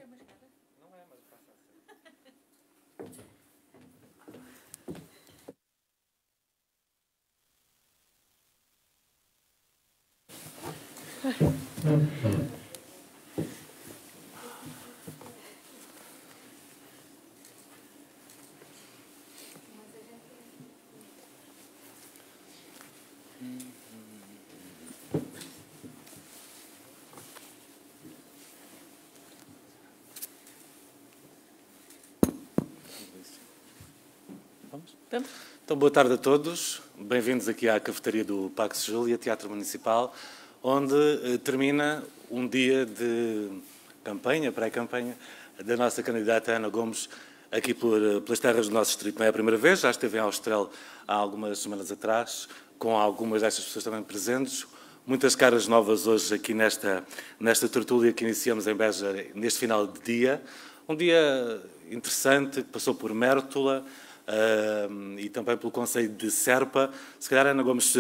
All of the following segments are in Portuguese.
Isto é uma escada? Não é, mas passa a ser. Vamos? Então, boa tarde a todos. Bem-vindos aqui à cafeteria do Pax Júlia, Teatro Municipal, onde termina um dia de campanha, pré-campanha, da nossa candidata Ana Gomes, aqui pelas terras do nosso distrito. Não é a primeira vez, já esteve em Austrel há algumas semanas atrás, com algumas destas pessoas também presentes. Muitas caras novas hoje aqui nesta tertúlia que iniciamos em Beja neste final de dia. Um dia interessante, que passou por Mértola, e também pelo concelho de Serpa. Se calhar, Ana Gomes,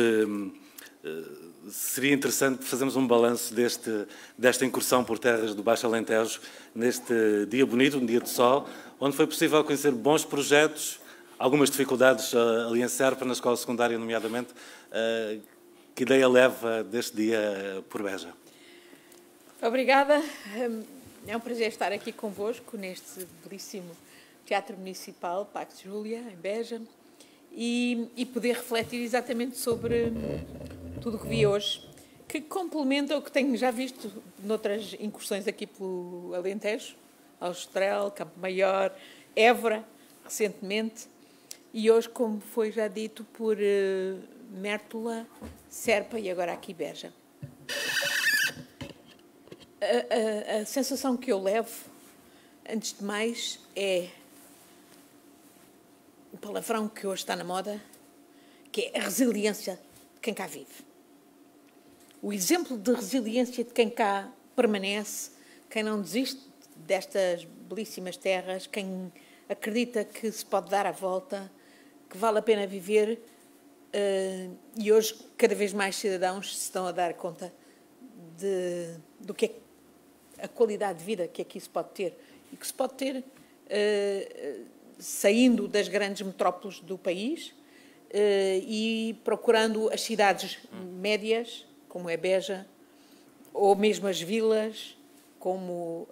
seria interessante fazermos um balanço desta incursão por terras do Baixo Alentejo, neste dia bonito, um dia de sol, onde foi possível conhecer bons projetos, algumas dificuldades ali em Serpa, na escola secundária, nomeadamente. Que ideia leva deste dia por Beja? Obrigada. É um prazer estar aqui convosco neste belíssimo Teatro Municipal, Pax Júlia, em Beja, e poder refletir exatamente sobre tudo o que vi hoje, que complementa o que tenho já visto noutras incursões aqui pelo Alentejo, Austrel, Campo Maior, Évora, recentemente, e hoje, como foi já dito, por Mértola, Serpa e agora aqui Beja. A sensação que eu levo, antes de mais, é o palavrão que hoje está na moda, que é a resiliência de quem cá vive. O exemplo de resiliência de quem cá permanece, quem não desiste destas belíssimas terras, quem acredita que se pode dar a volta, que vale a pena viver, e hoje cada vez mais cidadãos se estão a dar conta do que é a qualidade de vida que aqui se pode ter, e que se pode ter saindo das grandes metrópoles do país e procurando as cidades médias, como é Beja, ou mesmo as vilas, como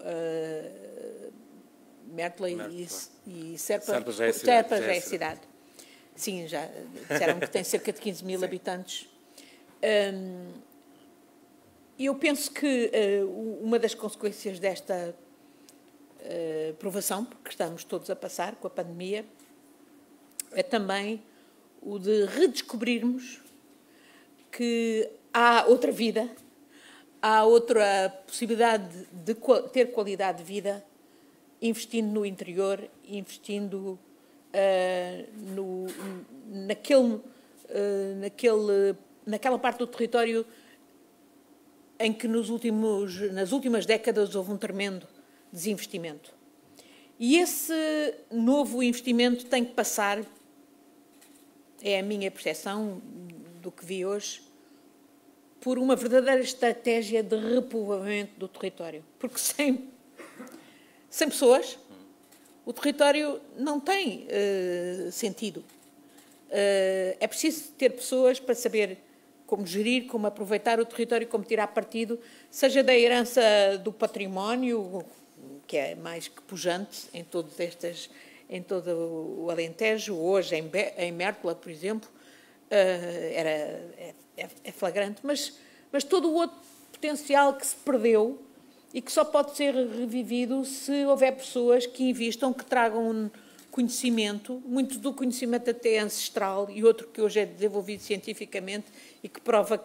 Mértola e Serpa. Serpa já é cidade. Serpa já é cidade. Sim, já disseram que tem cerca de 15 mil habitantes. E eu penso que uma das consequências desta provação, porque estamos todos a passar com a pandemia, é também o de redescobrirmos que há outra vida, há outra possibilidade de ter qualidade de vida investindo no interior, investindo naquela parte do território em que nas últimas décadas houve um tremendo desinvestimento. E esse novo investimento tem que passar, é a minha percepção do que vi hoje, por uma verdadeira estratégia de repovoamento do território. Porque sem pessoas, o território não tem sentido. É preciso ter pessoas para saber como gerir, como aproveitar o território, como tirar partido, seja da herança do património, que é mais que pujante em todo o Alentejo, hoje em Mértola, por exemplo, é flagrante, mas todo o outro potencial que se perdeu e que só pode ser revivido se houver pessoas que invistam, que tragam conhecimento, muito do conhecimento até ancestral e outro que hoje é desenvolvido cientificamente e que prova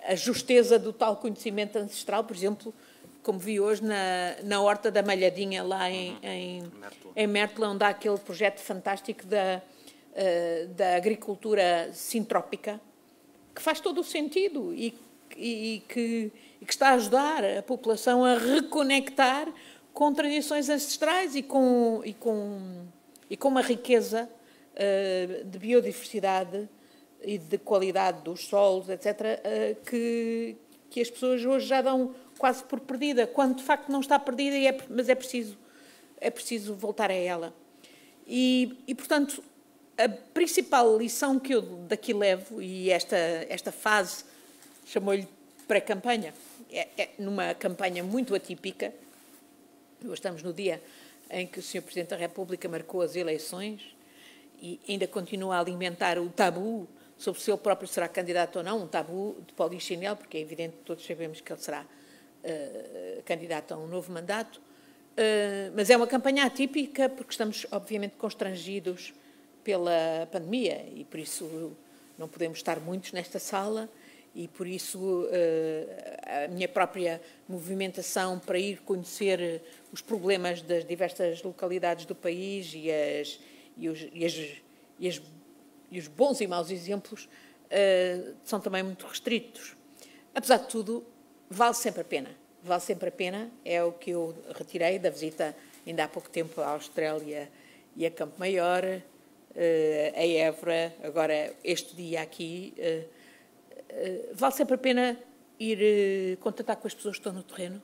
a justeza do tal conhecimento ancestral, por exemplo, como vi hoje na Horta da Malhadinha, lá em Mértola, onde há aquele projeto fantástico da agricultura sintrópica, que faz todo o sentido e que está a ajudar a população a reconectar com tradições ancestrais e com uma riqueza de biodiversidade e de qualidade dos solos, etc., que que as pessoas hoje já dão quase por perdida, quando de facto não está perdida, mas é preciso voltar a ela. E portanto, a principal lição que eu daqui levo, e esta fase, chamou-lhe pré-campanha, é numa campanha muito atípica. Hoje estamos no dia em que o Sr. Presidente da República marcou as eleições e ainda continua a alimentar o tabu sobre se ele próprio será candidato ou não, um tabu de polichinelo, porque é evidente que todos sabemos que ele será candidato a um novo mandato. Mas é uma campanha atípica porque estamos, obviamente, constrangidos pela pandemia e, por isso, não podemos estar muitos nesta sala e, por isso, a minha própria movimentação para ir conhecer os problemas das diversas localidades do país e os bons e maus exemplos são também muito restritos. Apesar de tudo, vale sempre a pena. Vale sempre a pena, é o que eu retirei da visita ainda há pouco tempo à Austrália e a Campo Maior, a Évora, agora este dia aqui. Vale sempre a pena ir contactar com as pessoas que estão no terreno,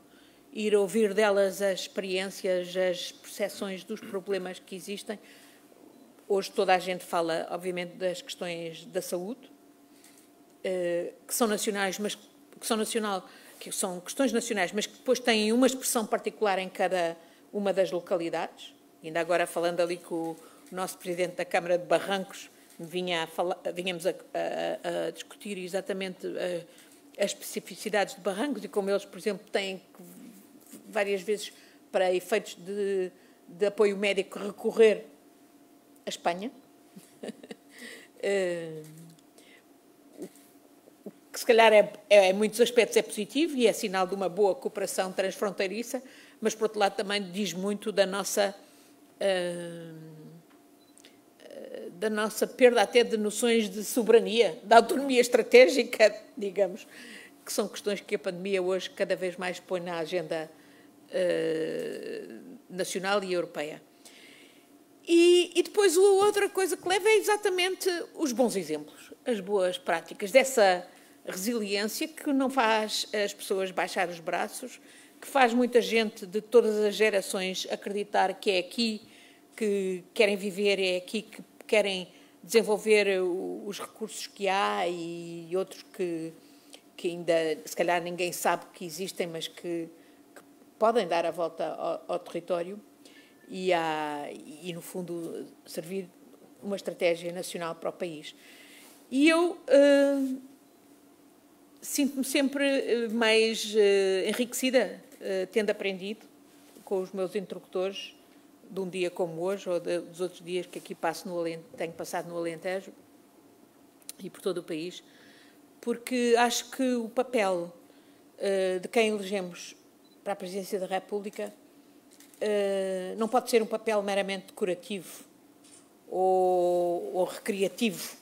ir ouvir delas as experiências, as percepções dos problemas que existem. Hoje toda a gente fala, obviamente, das questões da saúde, que são nacionais, mas que são questões nacionais, mas que depois têm uma expressão particular em cada uma das localidades. Ainda agora, falando ali com o nosso Presidente da Câmara de Barrancos, vínhamos a discutir exatamente as especificidades de Barrancos e como eles, por exemplo, têm várias vezes, para efeitos de apoio médico, recorrer à Espanha. Que se calhar em muitos aspectos é positivo e é sinal de uma boa cooperação transfronteiriça, mas, por outro lado, também diz muito da nossa perda até de noções de soberania, da autonomia estratégica, digamos, que são questões que a pandemia hoje cada vez mais põe na agenda nacional e europeia. E depois a outra coisa que leva é exatamente os bons exemplos, as boas práticas, dessa resiliência que não faz as pessoas baixar os braços, que faz muita gente de todas as gerações acreditar que é aqui que querem viver, é aqui que querem desenvolver os recursos que há e outros que ainda, se calhar, ninguém sabe que existem, mas que podem dar a volta ao território e, no fundo, servir uma estratégia nacional para o país. E eu sinto-me sempre mais enriquecida, tendo aprendido com os meus interlocutores de um dia como hoje, ou dos outros dias que aqui tenho passado no Alentejo e por todo o país, porque acho que o papel de quem elegemos para a Presidência da República não pode ser um papel meramente decorativo ou recreativo.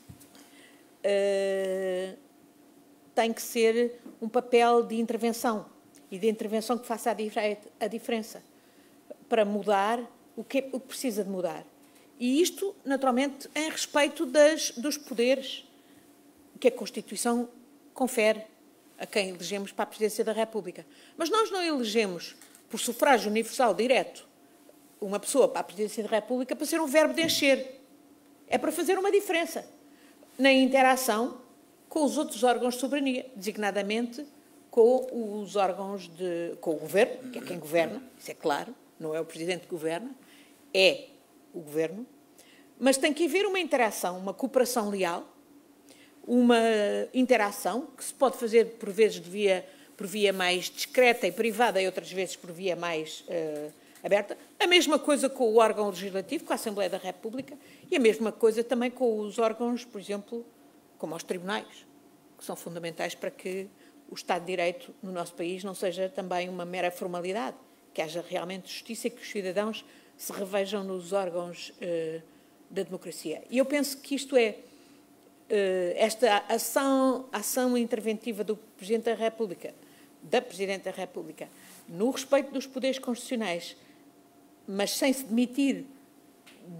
Tem que ser um papel de intervenção e de intervenção que faça a diferença para mudar o que precisa de mudar. E isto, naturalmente, em respeito dos poderes que a Constituição confere a quem elegemos para a Presidência da República. Mas nós não elegemos, por sufrágio universal direto, uma pessoa para a Presidência da República para ser um verbo de encher. É para fazer uma diferença na interação com os outros órgãos de soberania, designadamente com os órgãos com o Governo, que é quem governa, isso é claro, não é o Presidente que governa, é o Governo, mas tem que haver uma interação, uma cooperação leal, uma interação que se pode fazer, por vezes, por via mais discreta e privada e outras vezes por via mais aberta. A mesma coisa com o órgão legislativo, com a Assembleia da República, e a mesma coisa também com os órgãos, por exemplo, como os tribunais, que são fundamentais para que o Estado de Direito no nosso país não seja também uma mera formalidade, que haja realmente justiça e que os cidadãos se revejam nos órgãos da democracia. E eu penso que isto esta ação interventiva do Presidente da República, no respeito dos poderes constitucionais, mas sem se demitir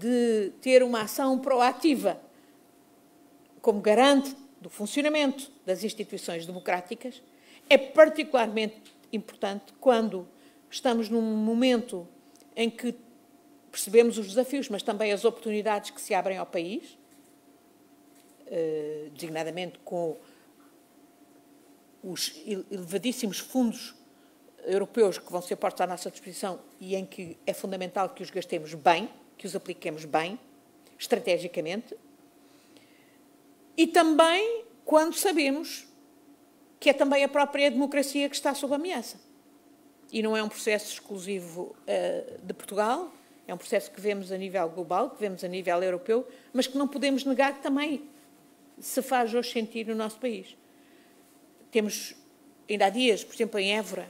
de ter uma ação proativa como garante do funcionamento das instituições democráticas, É particularmente importante quando estamos num momento em que percebemos os desafios, mas também as oportunidades que se abrem ao país, designadamente com os elevadíssimos fundos europeus que vão ser postos à nossa disposição e em que é fundamental que os gastemos bem, que os apliquemos bem, estrategicamente, e também quando sabemos que é também a própria democracia que está sob ameaça. E não é um processo exclusivo de Portugal, é um processo que vemos a nível global, que vemos a nível europeu, mas que não podemos negar que também se faz hoje sentir no nosso país. Temos, ainda há dias, por exemplo, em Évora,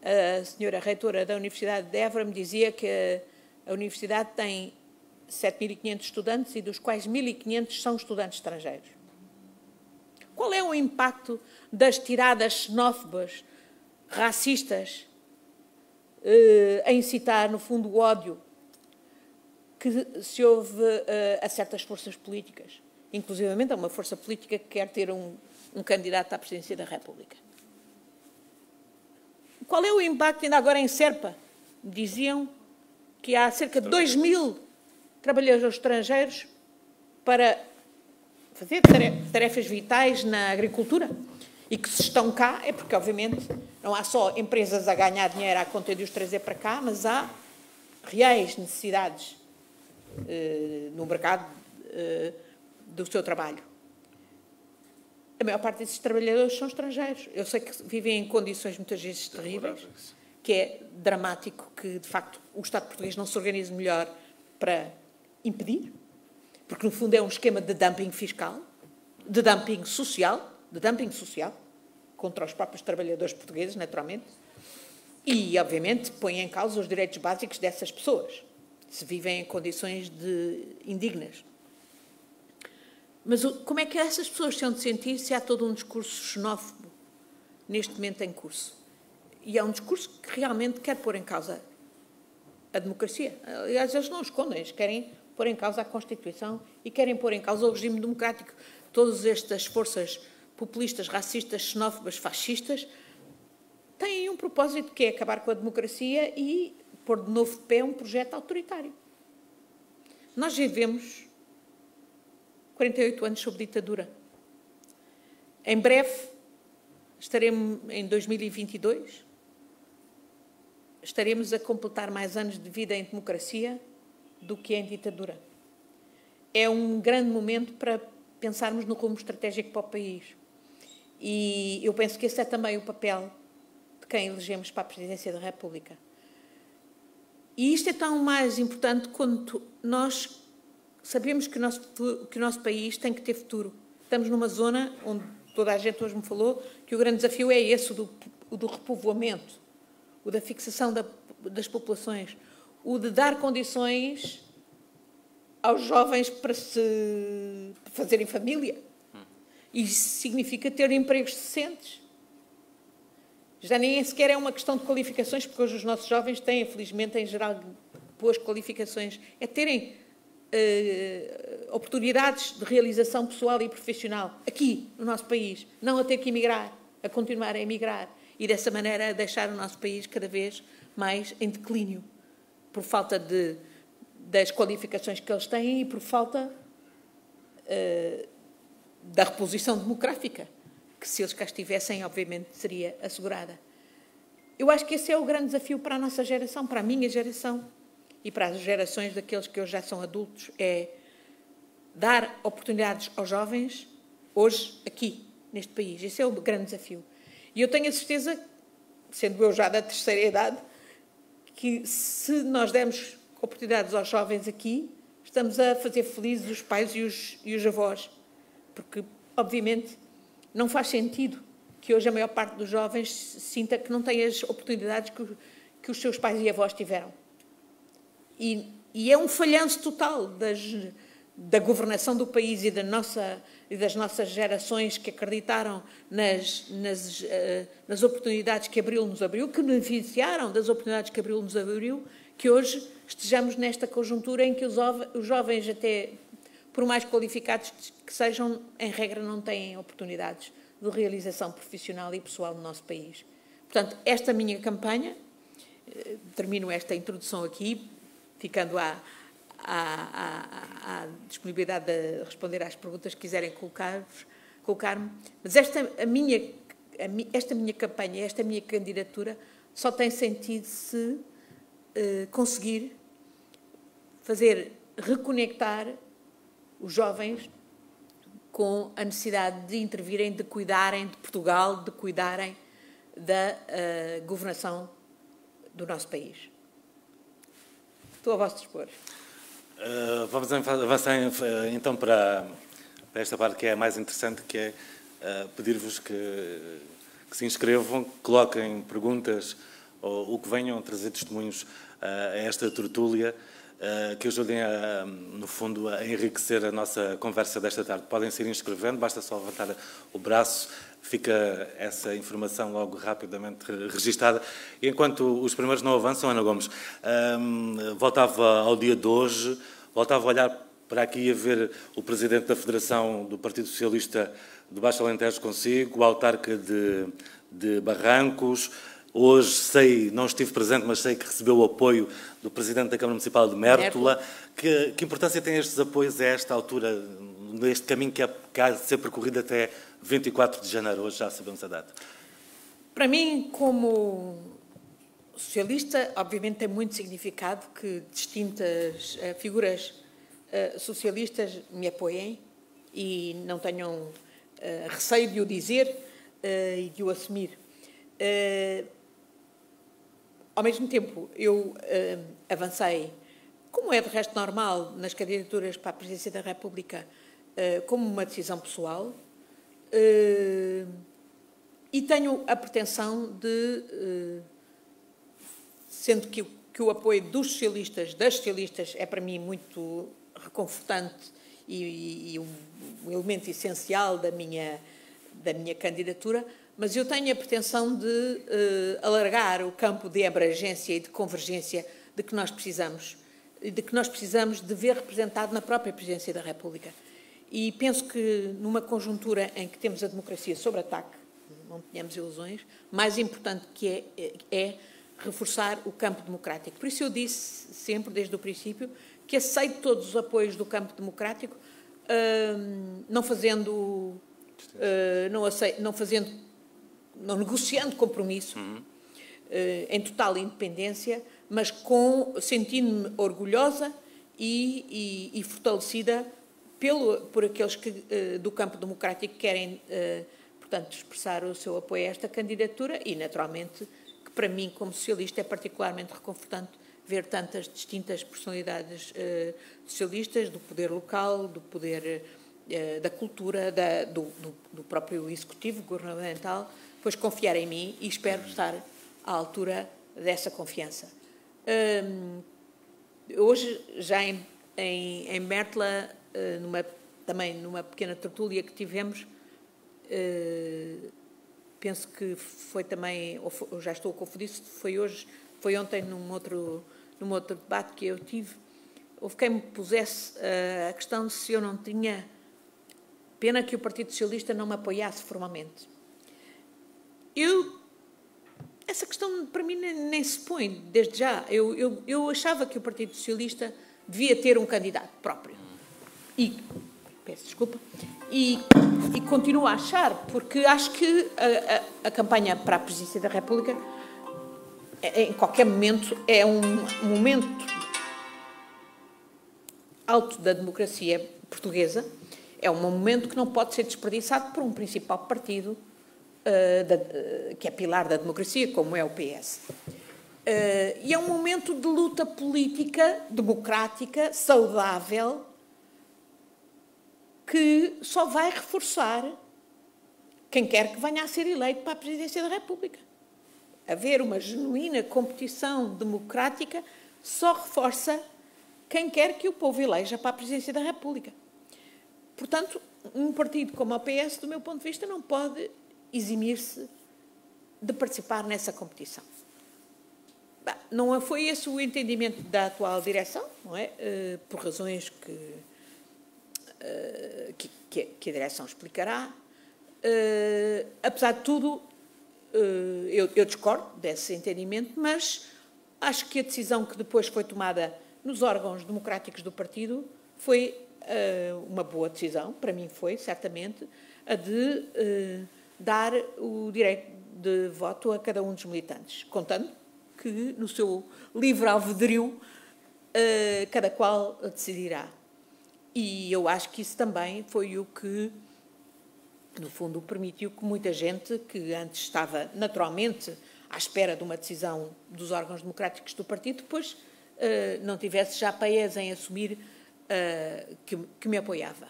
a senhora reitora da Universidade de Évora me dizia que a Universidade tem 7.500 estudantes e dos quais 1.500 são estudantes estrangeiros. Qual é o impacto das tiradas xenófobas, racistas, a incitar, no fundo, o ódio que se ouve a certas forças políticas, inclusivamente a uma força política que quer ter um candidato à presidência da República? Qual é o impacto, ainda agora em Serpa, diziam que há cerca de 2.000 trabalhadores estrangeiros para fazer tarefas vitais na agricultura e que se estão cá é porque, obviamente, não há só empresas a ganhar dinheiro à conta de os trazer para cá, mas há reais necessidades no mercado do seu trabalho. A maior parte desses trabalhadores são estrangeiros. Eu sei que vivem em condições muitas vezes terríveis, que é dramático que, de facto, o Estado português não se organize melhor para impedir, porque, no fundo, é um esquema de dumping fiscal, de dumping social, contra os próprios trabalhadores portugueses, naturalmente, e, obviamente, põe em causa os direitos básicos dessas pessoas, se vivem em condições indignas. Mas como é que essas pessoas se hão de sentir se há todo um discurso xenófobo neste momento em curso? E é um discurso que realmente quer pôr em causa a democracia. Aliás, eles não escondem, eles querem pôr em causa a Constituição e querem pôr em causa o regime democrático. Todas estas forças populistas, racistas, xenófobas, fascistas têm um propósito que é acabar com a democracia e pôr de novo de pé um projeto autoritário. Nós vivemos 48 anos sob ditadura. Em breve, estaremos em 2022, estaremos a completar mais anos de vida em democracia do que em ditadura. É um grande momento para pensarmos no rumo estratégico para o país. E eu penso que esse é também o papel de quem elegemos para a Presidência da República. E isto é tão mais importante quando nós sabemos que o nosso país tem que ter futuro. Estamos numa zona onde toda a gente hoje me falou que o grande desafio é esse, o do repovoamento, o da fixação das populações, o de dar condições aos jovens para fazerem família. Isso significa ter empregos decentes. Já nem sequer é uma questão de qualificações, porque hoje os nossos jovens têm, felizmente, em geral, boas qualificações. É terem oportunidades de realização pessoal e profissional aqui, no nosso país, não a ter que emigrar, a continuar a emigrar e, dessa maneira, deixar o nosso país cada vez mais em declínio, por falta das qualificações que eles têm e por falta da reposição demográfica, que se eles cá estivessem, obviamente, seria assegurada. Eu acho que esse é o grande desafio para a nossa geração, para a minha geração e para as gerações daqueles que hoje já são adultos, é dar oportunidades aos jovens, hoje, aqui, neste país. Esse é o grande desafio. E eu tenho a certeza, sendo eu já da terceira idade, que se nós dermos oportunidades aos jovens aqui, estamos a fazer felizes os pais e os avós. Porque, obviamente, não faz sentido que hoje a maior parte dos jovens sinta que não tem as oportunidades que os seus pais e avós tiveram. E é um falhanço total da governação do país e das nossas gerações que acreditaram nas oportunidades que Abril nos abriu, que beneficiaram das oportunidades que Abril nos abriu, que hoje estejamos nesta conjuntura em que os jovens, até por mais qualificados que sejam, em regra não têm oportunidades de realização profissional e pessoal no nosso país. Portanto, esta minha campanha, termino esta introdução aqui, ficando à disponibilidade de responder às perguntas que quiserem colocar-me, mas esta minha campanha, esta minha candidatura só tem sentido se conseguir reconectar os jovens com a necessidade de intervirem, de cuidarem de Portugal, de cuidarem da governação do nosso país. Estou a vosso dispor. Vamos avançar então para esta parte que é a mais interessante, que é pedir-vos que se inscrevam, que coloquem perguntas ou que venham trazer testemunhos a esta tertúlia, que ajudem, no fundo, a enriquecer a nossa conversa desta tarde. Podem se ir inscrevendo, basta só levantar o braço, fica essa informação logo rapidamente registada. E enquanto os primeiros não avançam, Ana Gomes, voltava ao dia de hoje, voltava a olhar para aqui a ver o Presidente da Federação do Partido Socialista do Baixo Alentejo consigo, o autarca de Barrancos. Hoje não estive presente, mas sei que recebeu o apoio do Presidente da Câmara Municipal de Mértola. Que importância têm estes apoios a esta altura, neste caminho que há de ser percorrido até 24 de janeiro? Hoje já sabemos a data. Para mim, como socialista, obviamente tem muito significado que distintas figuras socialistas me apoiem e não tenham receio de o dizer e de o assumir. Ao mesmo tempo, eu avancei, como é de resto normal nas candidaturas para a Presidência da República, como uma decisão pessoal, e tenho a pretensão de, sendo que o apoio dos socialistas, das socialistas, é para mim muito reconfortante e um elemento essencial da minha candidatura, mas eu tenho a pretensão de alargar o campo de abrangência e de convergência de que nós precisamos de ver representado na própria Presidência da República. E penso que, numa conjuntura em que temos a democracia sob ataque, não tenhamos ilusões, mais importante que é reforçar o campo democrático. Por isso eu disse sempre, desde o princípio, que aceito todos os apoios do campo democrático, não negociando compromisso, em total independência, mas sentindo-me orgulhosa e fortalecida por aqueles que do campo democrático querem, portanto, expressar o seu apoio a esta candidatura e, naturalmente, que para mim, como socialista, é particularmente reconfortante ver tantas distintas personalidades socialistas, do poder local, do poder da cultura, do próprio executivo governamental, pois confiar em mim e espero estar à altura dessa confiança. Hoje, já em Mértola, também numa pequena tertúlia que tivemos, penso que foi também, ou já estou a confundir, foi ontem num outro debate que eu tive, houve quem me pusesse a questão de se eu não tinha pena que o Partido Socialista não me apoiasse formalmente. Essa questão para mim nem se põe, desde já. Eu achava que o Partido Socialista devia ter um candidato próprio. Peço desculpa. E continuo a achar, porque acho que a campanha para a Presidência da República, em qualquer momento, é um momento alto da democracia portuguesa. É um momento que não pode ser desperdiçado por um principal partido que é pilar da democracia, como é o PS. E é um momento de luta política, democrática, saudável, que só vai reforçar quem quer que venha a ser eleito para a Presidência da República. Haver uma genuína competição democrática só reforça quem quer que o povo eleja para a Presidência da República. Portanto, um partido como o PS, do meu ponto de vista, não pode eximir-se de participar nessa competição. Não foi esse o entendimento da atual direção, não é? Por razões que a direção explicará. apesar de tudo, eu discordo desse entendimento, mas acho que a decisão que depois foi tomada nos órgãos democráticos do partido foi uma boa decisão, para mim foi, certamente, a de dar o direito de voto a cada um dos militantes, contando que no seu livre albedrio cada qual decidirá. E eu acho que isso também foi o que, no fundo, permitiu que muita gente que antes estava naturalmente à espera de uma decisão dos órgãos democráticos do partido, depois não tivesse já paés em assumir que me apoiava.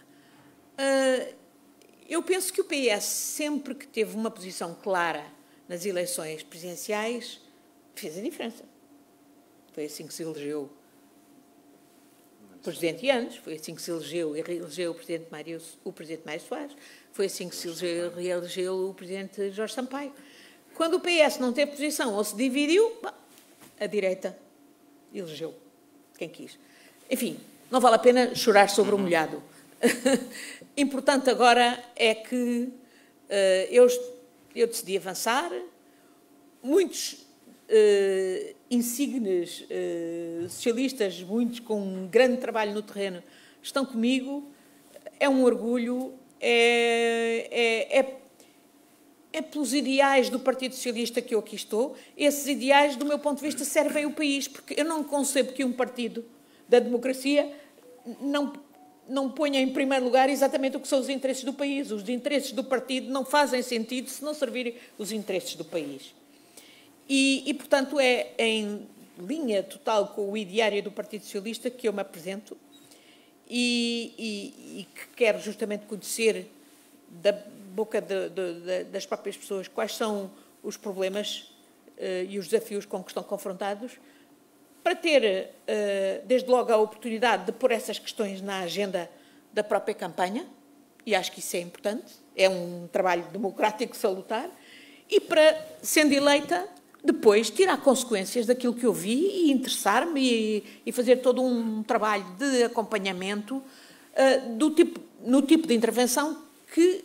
Eu penso que o PS, sempre que teve uma posição clara nas eleições presidenciais, fez a diferença. Foi assim que se elegeu o Presidente Yanes, foi assim que se elegeu e reelegeu o Presidente Mário Soares, foi assim que se elegeu e reelegeu o Presidente Jorge Sampaio. Quando o PS não teve posição ou se dividiu, a direita elegeu quem quis. Enfim, não vale a pena chorar sobre o molhado. Importante agora é que eu decidi avançar. Muitos insígnes socialistas, muitos com um grande trabalho no terreno, estão comigo. É um orgulho, é pelos ideais do Partido Socialista que eu aqui estou. Esses ideais, do meu ponto de vista, servem o país, porque eu não concebo que um partido da democracia não ponha em primeiro lugar exatamente o que são os interesses do país. Os interesses do partido não fazem sentido se não servirem os interesses do país. E, portanto, é em linha total com o ideário do Partido Socialista que eu me apresento e que quero justamente conhecer da boca das próprias pessoas quais são os problemas e os desafios com que estão confrontados, para ter, desde logo, a oportunidade de pôr essas questões na agenda da própria campanha, e acho que isso é importante, é um trabalho democrático salutar, e para, sendo eleita, depois tirar consequências daquilo que eu vi e interessar-me e fazer todo um trabalho de acompanhamento no tipo de intervenção que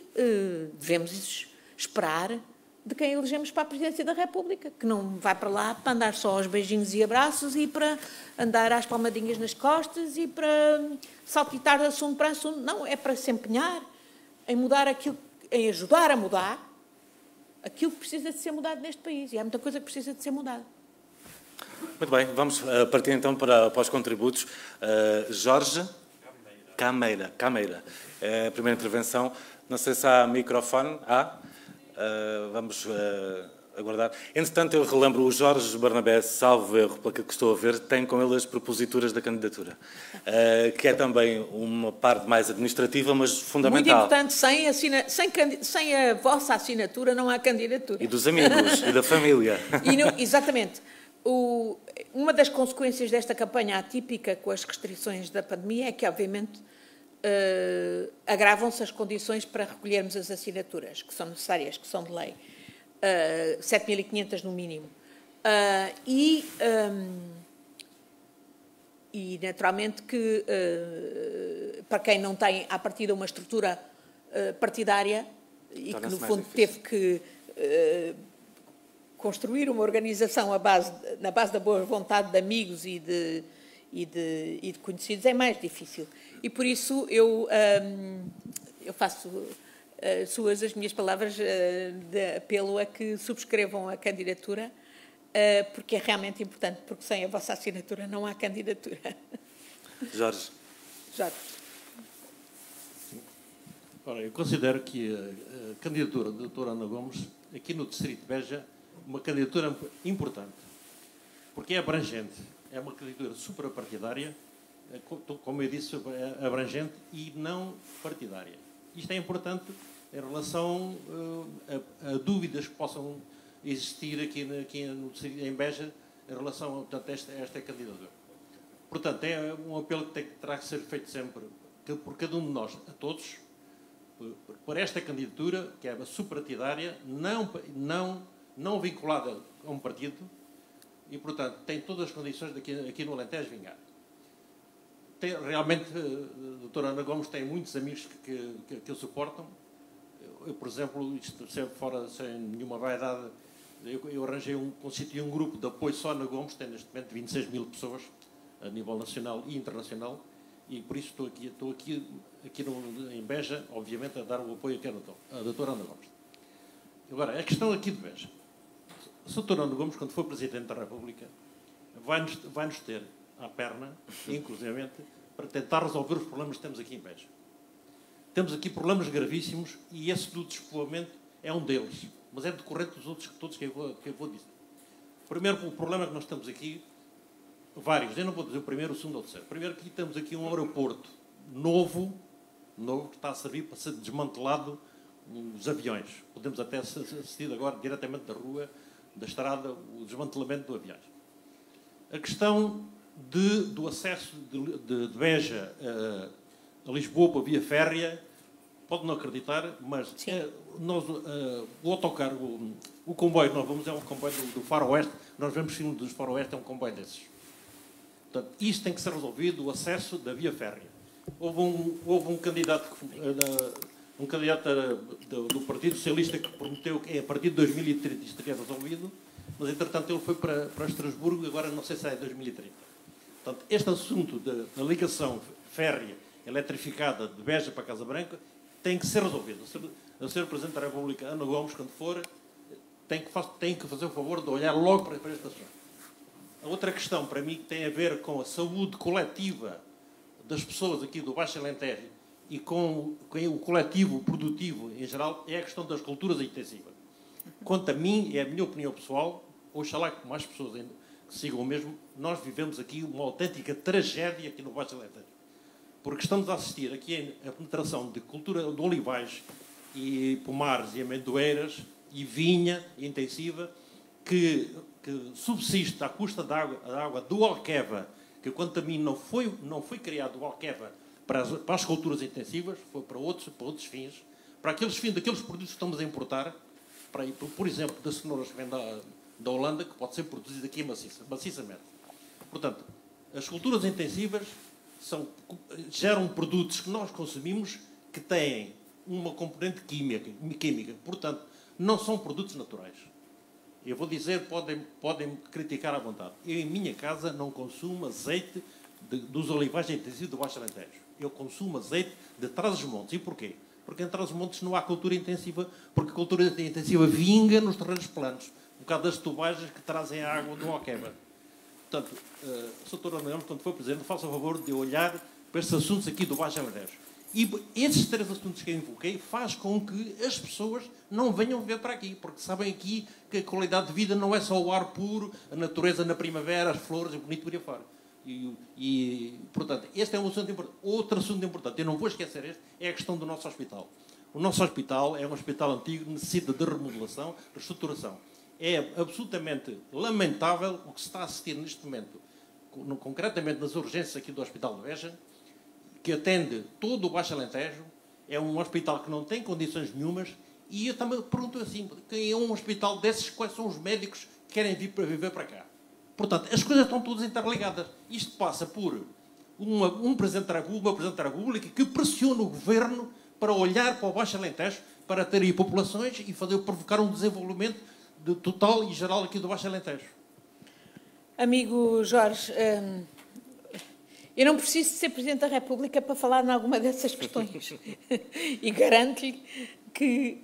devemos esperar de quem elegemos para a Presidência da República, que não vai para lá para andar só aos beijinhos e abraços e para andar às palmadinhas nas costas e para saltitar de assunto para assunto. Não, é para se empenhar em mudar aquilo, em ajudar a mudar aquilo que precisa de ser mudado neste país. E há muita coisa que precisa de ser mudada. Muito bem, vamos partir então para os contributos. Jorge Cameira. É a primeira intervenção. Não sei se há microfone. Vamos aguardar. Entretanto, eu relembro, o Jorge Barnabé, salvo erro, pela que estou a ver, tem com ele as proposituras da candidatura, que é também uma parte mais administrativa, mas fundamental. Muito importante, sem a vossa assinatura não há candidatura. E dos amigos, e da família. Exatamente. Uma das consequências desta campanha atípica com as restrições da pandemia é que, obviamente, agravam-se as condições para recolhermos as assinaturas que são necessárias, que são de lei. 7.500 no mínimo. E naturalmente que para quem não tem à partida uma estrutura partidária e que no fundo teve que construir uma organização na base da boa vontade de amigos e de conhecidos, é mais difícil. E por isso eu faço suas as minhas palavras de apelo a que subscrevam a candidatura, porque é realmente importante, porque sem a vossa assinatura não há candidatura. Jorge. Ora, eu considero que a candidatura da doutora Ana Gomes, aqui no Distrito de Beja, uma candidatura importante, porque é abrangente, é uma candidatura suprapartidária, como eu disse, abrangente e não partidária. Isto é importante em relação a dúvidas que possam existir aqui em Beja em relação a esta candidatura. Portanto, é um apelo que terá que ser feito sempre por cada um de nós, a todos, por esta candidatura, que é suprapartidária, não vinculada a um partido e, portanto, tem todas as condições de aqui no Alentejo vingar. Realmente, a doutora Ana Gomes tem muitos amigos que o suportam. por exemplo, isto sempre fora, sem nenhuma vaidade, eu arranjei, constituí um grupo de apoio só na Gomes, tem neste momento 26 mil pessoas, a nível nacional e internacional, e por isso estou aqui em Beja, obviamente, a dar o apoio aqui à doutora Ana Gomes. Agora, a questão aqui de Beja. A doutora Ana Gomes, quando for Presidente da República, vai-nos ter à perna, inclusivamente, para tentar resolver os problemas que temos aqui em Beja. Temos aqui problemas gravíssimos e esse do despovoamento é um deles, mas é decorrente dos outros todos que eu vou dizer. Primeiro, o problema que nós temos aqui, vários, eu não vou dizer o primeiro, o segundo ou o terceiro. Primeiro, que temos aqui um aeroporto novo, que está a servir para ser desmantelado os aviões. Podemos até assistir agora, diretamente da rua, da estrada, o desmantelamento dos aviões. A questão do acesso de Beja a Lisboa para via férrea, pode não acreditar, mas o autocarro, o comboio, nós vamos, é um comboio do Faroeste, nós vemos que um dos Faroeste é um comboio desses. Portanto, isto tem que ser resolvido, o acesso da via férrea. Houve um candidato do Partido Socialista que prometeu que a partir de 2030 isto estaria resolvido, mas entretanto ele foi para Estrasburgo, agora não sei se é 2030. Portanto, este assunto da ligação férrea eletrificada de Beja para Casa Branca tem que ser resolvido. O Sr. Presidente da República, Ana Gomes, quando for, tem que fazer o favor de olhar logo para este assunto. A outra questão, para mim, que tem a ver com a saúde coletiva das pessoas aqui do Baixo Alentejo e com o coletivo produtivo em geral, é a questão das culturas intensivas. Quanto a mim, é a minha opinião pessoal, oxalá que mais pessoas ainda sigam o mesmo, nós vivemos aqui uma autêntica tragédia aqui no Baixo Alentejo. Porque estamos a assistir aqui a penetração de cultura de olivais e pomares e amendoeiras e vinha intensiva que subsiste à custa da água do Alqueva, que quanto a mim não foi criado o Alqueva para as culturas intensivas, foi para outros fins, para aqueles fins daqueles produtos que estamos a importar, por exemplo, das cenouras que vêm da Holanda, que pode ser produzido aqui maciçamente. Portanto, as culturas intensivas geram produtos que nós consumimos que têm uma componente química. Portanto, não são produtos naturais. Eu vou dizer, podem criticar à vontade. Eu, em minha casa, não consumo azeite dos olivais intensivos do Baixo Alentejo. Eu consumo azeite de Trás-os-Montes. E porquê? Porque em Trás-os-Montes não há cultura intensiva, porque a cultura intensiva vinga nos terrenos planos, por causa das tubagens que trazem a água do Alqueva. Portanto, Sr. Dr. Ana Gomes, quando for Presidente, faça o favor de olhar para estes assuntos aqui do Baixo Alentejo. E esses três assuntos que eu invoquei faz com que as pessoas não venham ver para aqui, porque sabem aqui que a qualidade de vida não é só o ar puro, a natureza na primavera, as flores, o bonito por aí fora. Portanto, este é um assunto importante. Outro assunto importante, eu não vou esquecer este, é a questão do nosso hospital. O nosso hospital é um hospital antigo, necessita de remodelação, reestruturação. É absolutamente lamentável o que se está a assistir neste momento, concretamente nas urgências aqui do Hospital de Beja, que atende todo o Baixo Alentejo, é um hospital que não tem condições nenhumas, e eu também pergunto assim, quem é um hospital desses, quais são os médicos que querem vir para viver para cá? Portanto, as coisas estão todas interligadas. Isto passa por um Presidente da República que pressiona o Governo para olhar para o Baixo Alentejo, para ter aí populações e provocar um desenvolvimento total e geral aqui do Baixo Alentejo. Amigo Jorge, eu não preciso de ser Presidente da República para falar em alguma dessas questões. E garanto-lhe que,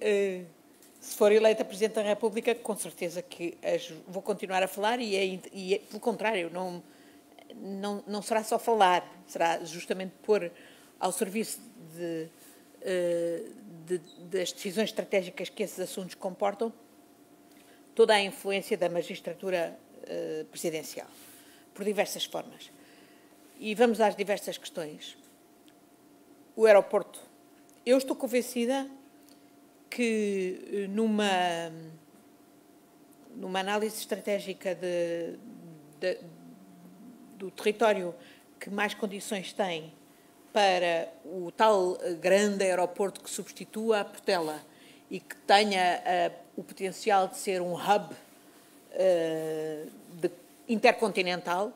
se for eleita Presidente da República, com certeza que vou continuar a falar e pelo contrário, não será só falar, será justamente pôr ao serviço das decisões estratégicas que esses assuntos comportam toda a influência da magistratura presidencial, por diversas formas. E vamos às diversas questões. O aeroporto. Eu estou convencida que numa análise estratégica do território que mais condições tem para o tal grande aeroporto que substitua a Portela e que tenha o potencial de ser um hub intercontinental,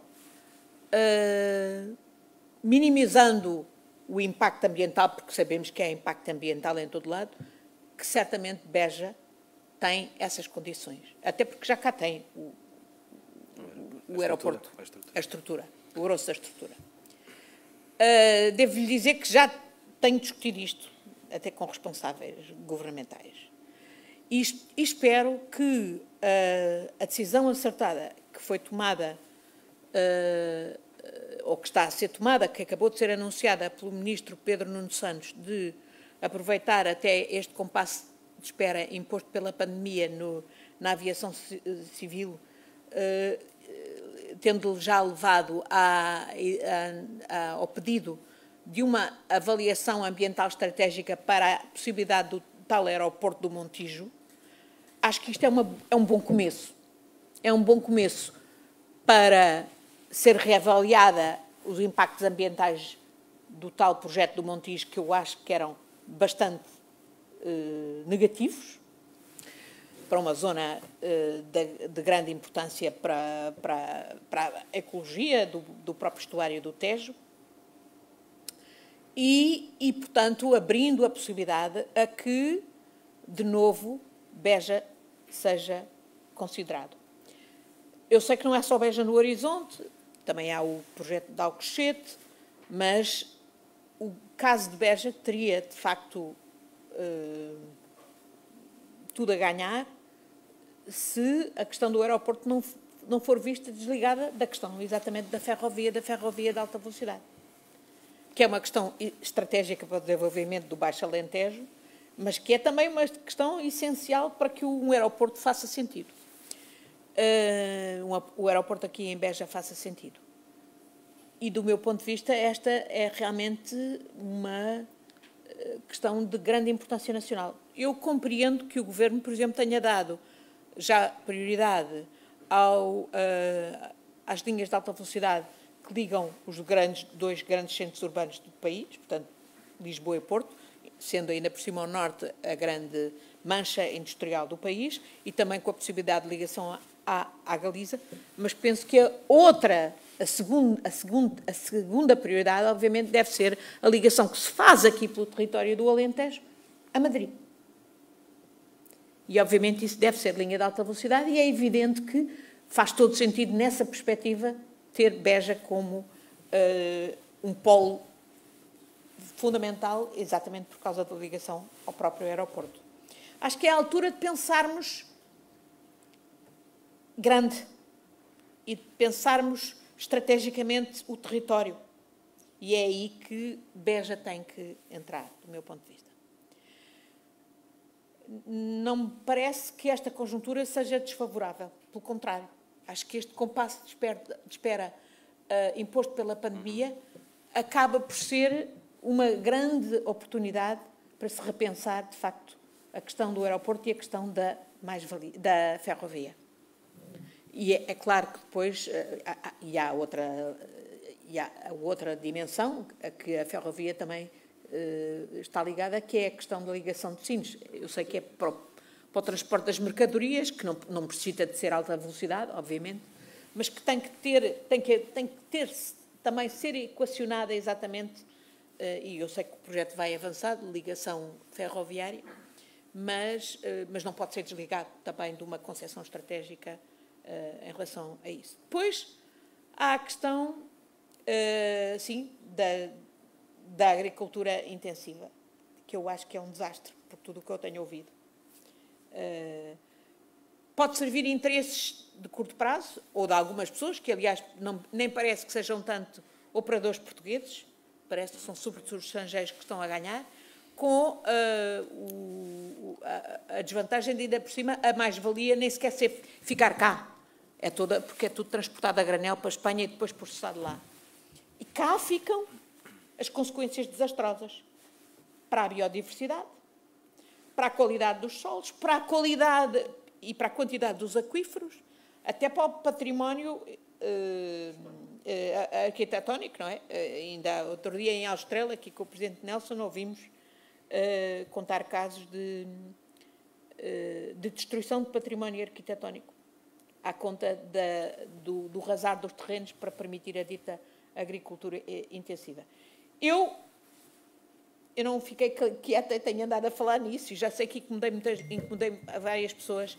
minimizando o impacto ambiental, porque sabemos que há impacto ambiental em todo lado, que certamente Beja tem essas condições. Até porque já cá tem o aeroporto, a estrutura, o grosso da estrutura. Devo-lhe dizer que já tenho discutido isto, até com responsáveis governamentais. E espero que a decisão acertada que foi tomada, ou que está a ser tomada, que acabou de ser anunciada pelo Ministro Pedro Nuno Santos, de aproveitar até este compasso de espera imposto pela pandemia na aviação civil, tendo já levado ao pedido de uma avaliação ambiental estratégica para a possibilidade do tal aeroporto do Montijo. Acho que isto é um bom começo. É um bom começo para ser reavaliada os impactos ambientais do tal projeto do Montijo, que eu acho que eram bastante negativos, para uma zona de grande importância para a ecologia do próprio estuário do Tejo e, portanto, abrindo a possibilidade a que, de novo, Beja seja considerado. Eu sei que não é só Beja no horizonte, também há o projeto de Alcochete, mas o caso de Beja teria, de facto, tudo a ganhar se a questão do aeroporto não for vista desligada da questão exatamente da ferrovia de alta velocidade, que é uma questão estratégica para o desenvolvimento do Baixo Alentejo, mas que é também uma questão essencial para que um aeroporto faça sentido. O aeroporto aqui em Beja faça sentido. E, do meu ponto de vista, esta é realmente uma questão de grande importância nacional. Eu compreendo que o Governo, por exemplo, tenha dado já prioridade às linhas de alta velocidade que ligam os dois grandes centros urbanos do país, portanto, Lisboa e Porto, sendo ainda por cima ao norte a grande mancha industrial do país, e também com a possibilidade de ligação à Galiza, mas penso que a segunda prioridade, obviamente, deve ser a ligação que se faz aqui pelo território do Alentejo a Madrid. E, obviamente, isso deve ser linha de alta velocidade e é evidente que faz todo sentido, nessa perspectiva, ter Beja como um polo fundamental, exatamente por causa da ligação ao próprio aeroporto. Acho que é a altura de pensarmos grande e de pensarmos estrategicamente o território. E é aí que Beja tem que entrar, do meu ponto de vista. Não me parece que esta conjuntura seja desfavorável. Pelo contrário, acho que este compasso de espera imposto pela pandemia acaba por ser uma grande oportunidade para se repensar, de facto, a questão do aeroporto e a questão da ferrovia. E é claro que depois há outra dimensão a que a ferrovia também está ligada, que é a questão da ligação de Sines. Eu sei que é para o transporte das mercadorias, que não precisa de ser alta velocidade, obviamente, mas que tem que ter também ser equacionada exatamente, e eu sei que o projeto vai avançar, de ligação ferroviária, mas não pode ser desligado também de uma concepção estratégica em relação a isso. Depois há a questão, sim, da agricultura intensiva, que eu acho que é um desastre, por tudo o que eu tenho ouvido. Pode servir interesses de curto prazo, ou de algumas pessoas, que aliás nem parece que sejam tanto operadores portugueses, parece que são sobretudo os estrangeiros que estão a ganhar, com a desvantagem de, ainda por cima, a mais-valia nem sequer ficar cá. Porque é tudo transportado a granel para a Espanha e depois processado lá. E cá ficam as consequências desastrosas para a biodiversidade, para a qualidade dos solos, para a qualidade e para a quantidade dos aquíferos, até para o património arquitetónico, não é? Ainda outro dia em Austrália, aqui com o Presidente Nelson, ouvimos contar casos de destruição de património arquitetónico à conta do rasar dos terrenos para permitir a dita agricultura intensiva. Eu eu não fiquei quieta e tenho andado a falar nisso, e já sei que incomodei a várias pessoas,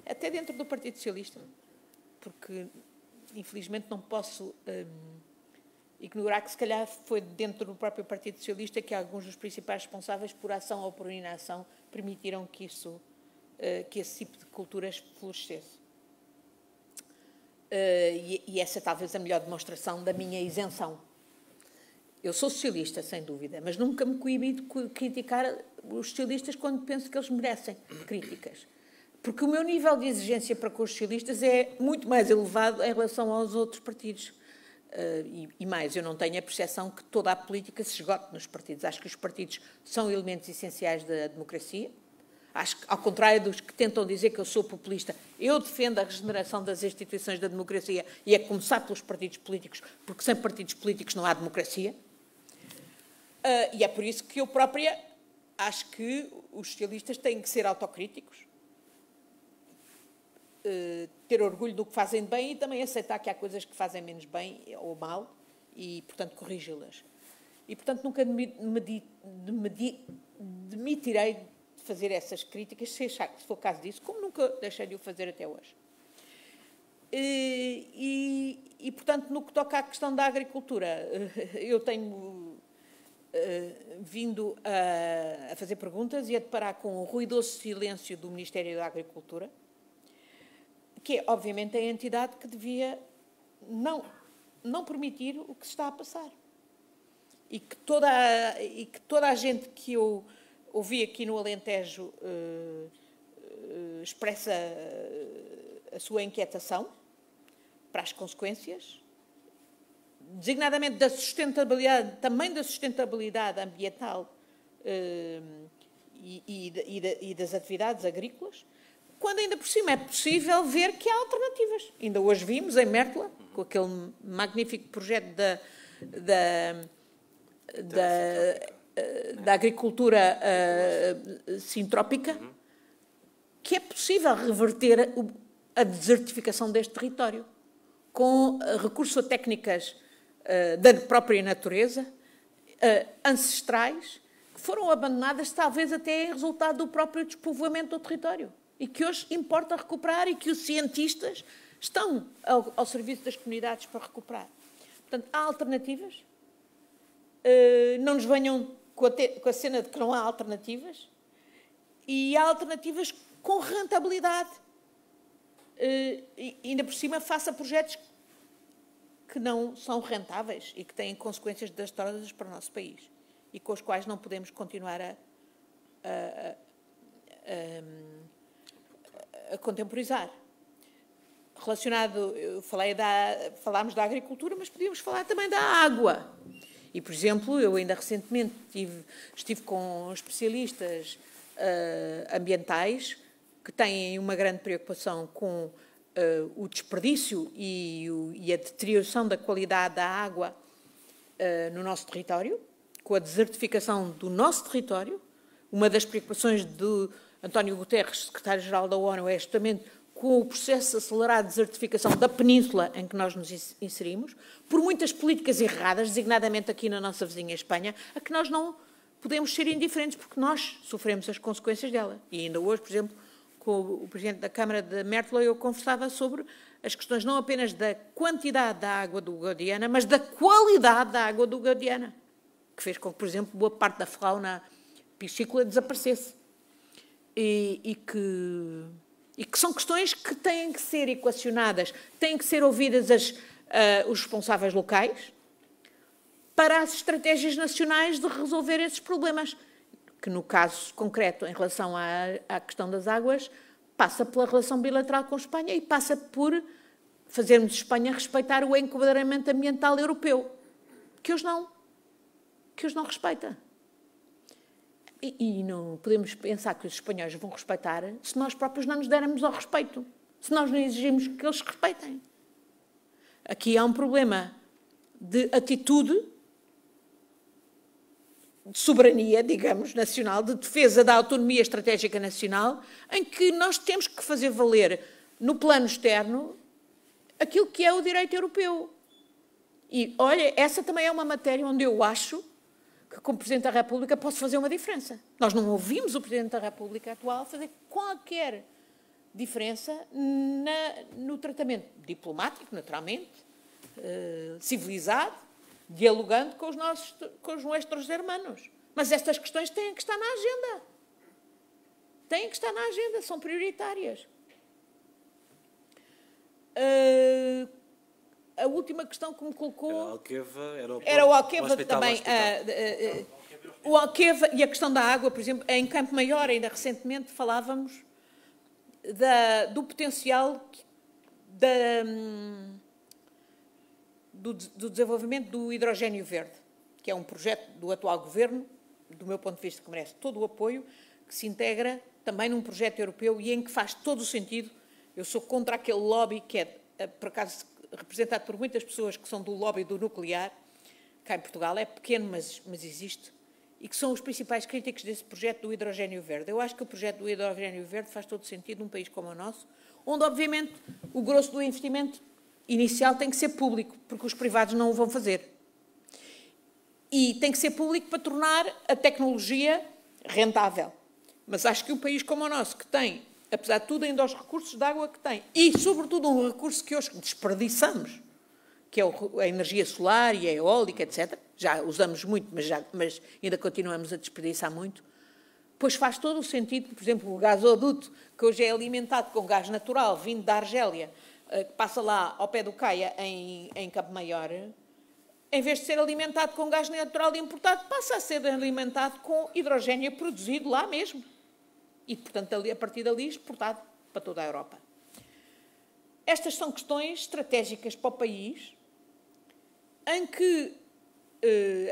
até dentro do Partido Socialista, porque, infelizmente, não posso ignorar que, se calhar, foi dentro do próprio Partido Socialista que alguns dos principais responsáveis, por ação ou por inação, permitiram que esse tipo de culturas florescesse. E essa é talvez a melhor demonstração da minha isenção. Eu sou socialista, sem dúvida, mas nunca me coibi de criticar os socialistas quando penso que eles merecem críticas. Porque o meu nível de exigência para com os socialistas é muito mais elevado em relação aos outros partidos. E mais, eu não tenho a percepção que toda a política se esgote nos partidos. Acho que os partidos são elementos essenciais da democracia. Acho que, ao contrário dos que tentam dizer que eu sou populista, eu defendo a regeneração das instituições da democracia, e a começar pelos partidos políticos, porque sem partidos políticos não há democracia. E é por isso que eu própria acho que os socialistas têm que ser autocríticos, ter orgulho do que fazem de bem e também aceitar que há coisas que fazem menos bem ou mal e, portanto, corrigi-las. E, portanto, nunca demitirei de fazer essas críticas, se for o caso disso, como nunca deixei de o fazer até hoje. E, portanto, no que toca à questão da agricultura, eu tenho vindo a fazer perguntas e a deparar com o ruidoso silêncio do Ministério da Agricultura, que é, obviamente, a entidade que devia não permitir o que se está a passar. E que toda a gente que eu ouvi aqui no Alentejo expressa a sua inquietação para as consequências, designadamente da sustentabilidade, também da sustentabilidade ambiental e das atividades agrícolas, quando ainda por cima é possível ver que há alternativas. Ainda hoje vimos em Mértola, com aquele magnífico projeto da agricultura sintrópica, que é possível reverter a desertificação deste território, com recurso a técnicas da própria natureza, ancestrais, que foram abandonadas talvez até em resultado do próprio despovoamento do território, e que hoje importa recuperar e que os cientistas estão ao serviço das comunidades para recuperar. Portanto, há alternativas. Não nos venham com a cena de que não há alternativas, e há alternativas com rentabilidade. E ainda por cima, faça projetos que não são rentáveis e que têm consequências desastrosas para o nosso país e com os quais não podemos continuar a contemporizar. Relacionado, falámos da agricultura, mas podíamos falar também da água. E, por exemplo, eu ainda recentemente estive com especialistas ambientais que têm uma grande preocupação com o desperdício e a deterioração da qualidade da água no nosso território, com a desertificação do nosso território. Uma das preocupações de António Guterres, secretário-geral da ONU, é justamente com o processo acelerado de desertificação da península em que nós nos inserimos, por muitas políticas erradas, designadamente aqui na nossa vizinha Espanha, a que nós não podemos ser indiferentes, porque nós sofremos as consequências dela. E ainda hoje, por exemplo, com o Presidente da Câmara de Mértola, eu conversava sobre as questões não apenas da quantidade da água do Guadiana, mas da qualidade da água do Guadiana, que fez com que, por exemplo, boa parte da fauna piscícola desaparecesse. E que são questões que têm que ser equacionadas, têm que ser ouvidas os responsáveis locais para as estratégias nacionais de resolver esses problemas, que no caso concreto, em relação à questão das águas, passa pela relação bilateral com a Espanha e passa por fazermos Espanha respeitar o enquadramento ambiental europeu, que hoje não respeita. E não podemos pensar que os espanhóis vão respeitar se nós próprios não nos dermos ao respeito, se nós não exigimos que eles respeitem. Aqui há um problema de atitude, de soberania, digamos, nacional, de defesa da autonomia estratégica nacional, em que nós temos que fazer valer, no plano externo, aquilo que é o direito europeu. E, olha, essa também é uma matéria onde eu acho que, como Presidente da República, posso fazer uma diferença. Nós não ouvimos o Presidente da República atual fazer qualquer diferença no tratamento diplomático, naturalmente, civilizado, dialogando com os nossos hermanos. Mas estas questões têm que estar na agenda. Têm que estar na agenda, são prioritárias. A última questão que me colocou... Era o Alqueva também. O Alqueva e a questão da água, por exemplo, em Campo Maior, ainda recentemente falávamos do potencial do desenvolvimento do hidrogénio verde, que é um projeto do atual governo, do meu ponto de vista, que merece todo o apoio, que se integra também num projeto europeu e em que faz todo o sentido. Eu sou contra aquele lobby que é, por acaso, representado por muitas pessoas que são do lobby do nuclear, cá em Portugal, é pequeno, mas existe, e que são os principais críticos desse projeto do hidrogénio verde. Eu acho que o projeto do hidrogénio verde faz todo sentido num país como o nosso, onde, obviamente, o grosso do investimento inicial tem que ser público, porque os privados não o vão fazer. E tem que ser público para tornar a tecnologia rentável. Mas acho que um país como o nosso, que tem, apesar de tudo, ainda os recursos de água que tem, e, sobretudo, um recurso que hoje desperdiçamos, que é a energia solar e a eólica, etc., já usamos muito, mas ainda continuamos a desperdiçar muito, pois faz todo o sentido, por exemplo, o gasoduto, que hoje é alimentado com gás natural, vindo da Argélia, que passa lá ao pé do Caia, em Campo Maior, em vez de ser alimentado com gás natural importado, passa a ser alimentado com hidrogénio produzido lá mesmo. E, portanto, a partir dali, exportado para toda a Europa. Estas são questões estratégicas para o país, em que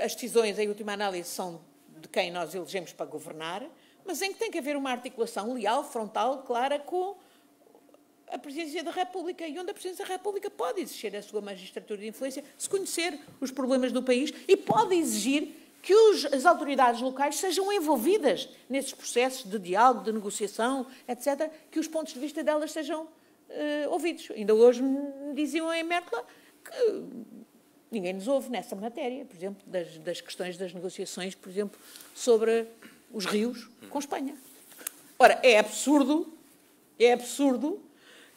as decisões, em última análise, são de quem nós elegemos para governar, mas em que tem que haver uma articulação leal, frontal, clara, com a Presidência da República, e onde a Presidência da República pode exigir a sua magistratura de influência, se conhecer os problemas do país, e pode exigir que as autoridades locais sejam envolvidas nesses processos de diálogo, de negociação, etc., que os pontos de vista delas sejam ouvidos. Ainda hoje me diziam em Mértola que ninguém nos ouve nessa matéria, por exemplo, das questões das negociações, por exemplo, sobre os rios com Espanha. Ora, é absurdo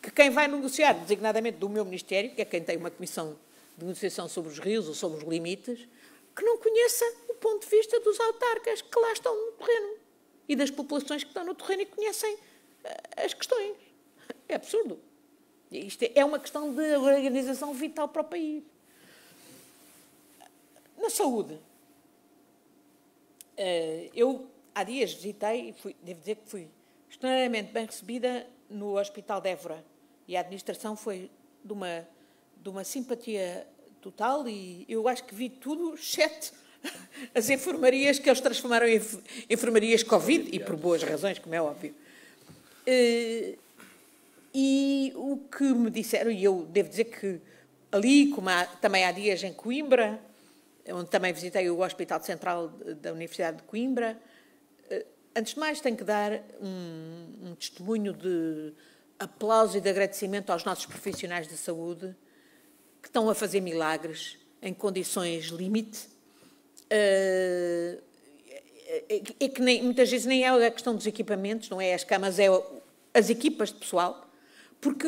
que quem vai negociar, designadamente do meu Ministério, que é quem tem uma comissão de negociação sobre os rios ou sobre os limites, que não conheça o ponto de vista dos autarcas que lá estão no terreno e das populações que estão no terreno e conhecem as questões. É absurdo. Isto é uma questão de organização vital para o país. Na saúde, eu há dias visitei, e devo dizer que fui extremamente bem recebida no Hospital de Évora, e a administração foi de uma simpatia total, e eu acho que vi tudo, exceto as enfermarias, que eles transformaram em enfermarias Covid, e por boas razões, como é óbvio. E o que me disseram, e eu devo dizer que ali, como também há dias em Coimbra, onde também visitei o Hospital Central da Universidade de Coimbra, antes de mais tenho que dar um testemunho de aplauso e de agradecimento aos nossos profissionais de saúde que estão a fazer milagres em condições limite, é que muitas vezes nem é a questão dos equipamentos, não é as camas, é as equipas de pessoal, porque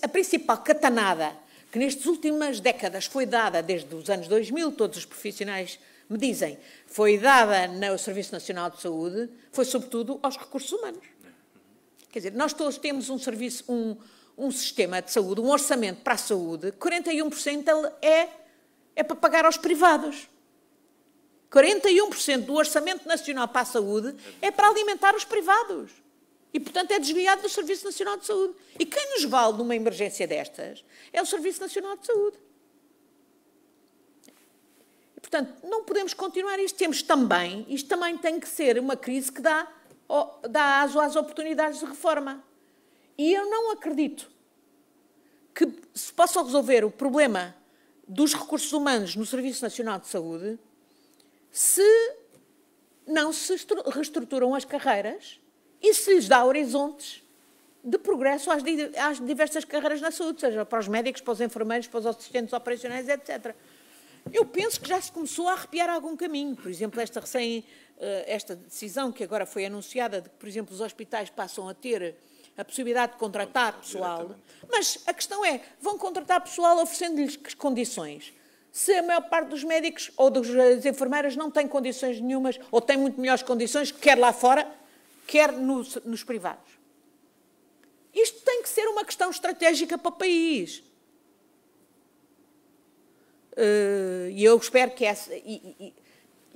a principal catanada que nestas últimas décadas foi dada, desde os anos 2000, todos os profissionais me dizem, foi dada no Serviço Nacional de Saúde, foi sobretudo aos recursos humanos. Quer dizer, nós todos temos um serviço, um sistema de saúde, um orçamento para a saúde, 41% é para pagar aos privados. 41% do orçamento nacional para a saúde é para alimentar os privados. E, portanto, é desviado do Serviço Nacional de Saúde. E quem nos vale numa emergência destas é o Serviço Nacional de Saúde. E, portanto, não podemos continuar isto. Isto também tem que ser uma crise que dá aso às oportunidades de reforma. E eu não acredito que se possa resolver o problema dos recursos humanos no Serviço Nacional de Saúde se não se reestruturam as carreiras e se lhes dá horizontes de progresso às diversas carreiras na saúde, seja para os médicos, para os enfermeiros, para os assistentes operacionais, etc. Eu penso que já se começou a arrepiar algum caminho. Por exemplo, esta decisão que agora foi anunciada de que, por exemplo, os hospitais passam a ter a possibilidade de contratar pessoal. Mas a questão é, vão contratar pessoal oferecendo-lhes que condições? Se a maior parte dos médicos ou das enfermeiras não tem condições nenhumas, ou tem muito melhores condições, quer lá fora, quer nos privados. Isto tem que ser uma questão estratégica para o país. E eu espero que essa... E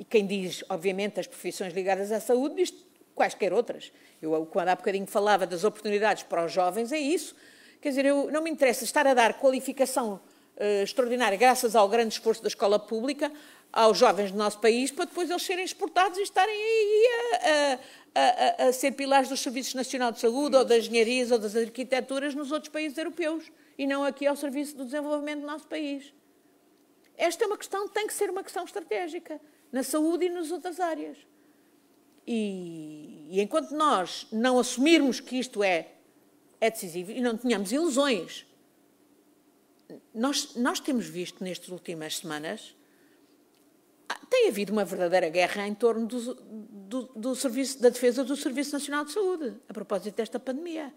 quem diz, obviamente, as profissões ligadas à saúde, diz quaisquer outras. Eu, quando há bocadinho falava das oportunidades para os jovens, é isso. Quer dizer, não me interessa estar a dar qualificação extraordinária, graças ao grande esforço da escola pública, aos jovens do nosso país, para depois eles serem exportados e estarem aí a ser pilares dos Serviços Nacionais de Saúde, ou das engenharias, ou das arquiteturas nos outros países europeus, e não aqui ao serviço do desenvolvimento do nosso país. Esta é uma questão, tem que ser uma questão estratégica, na saúde e nas outras áreas. E enquanto nós não assumirmos que isto é decisivo, e não tenhamos ilusões, nós temos visto nestas últimas semanas, tem havido uma verdadeira guerra em torno do serviço, da defesa do Serviço Nacional de Saúde, a propósito desta pandemia.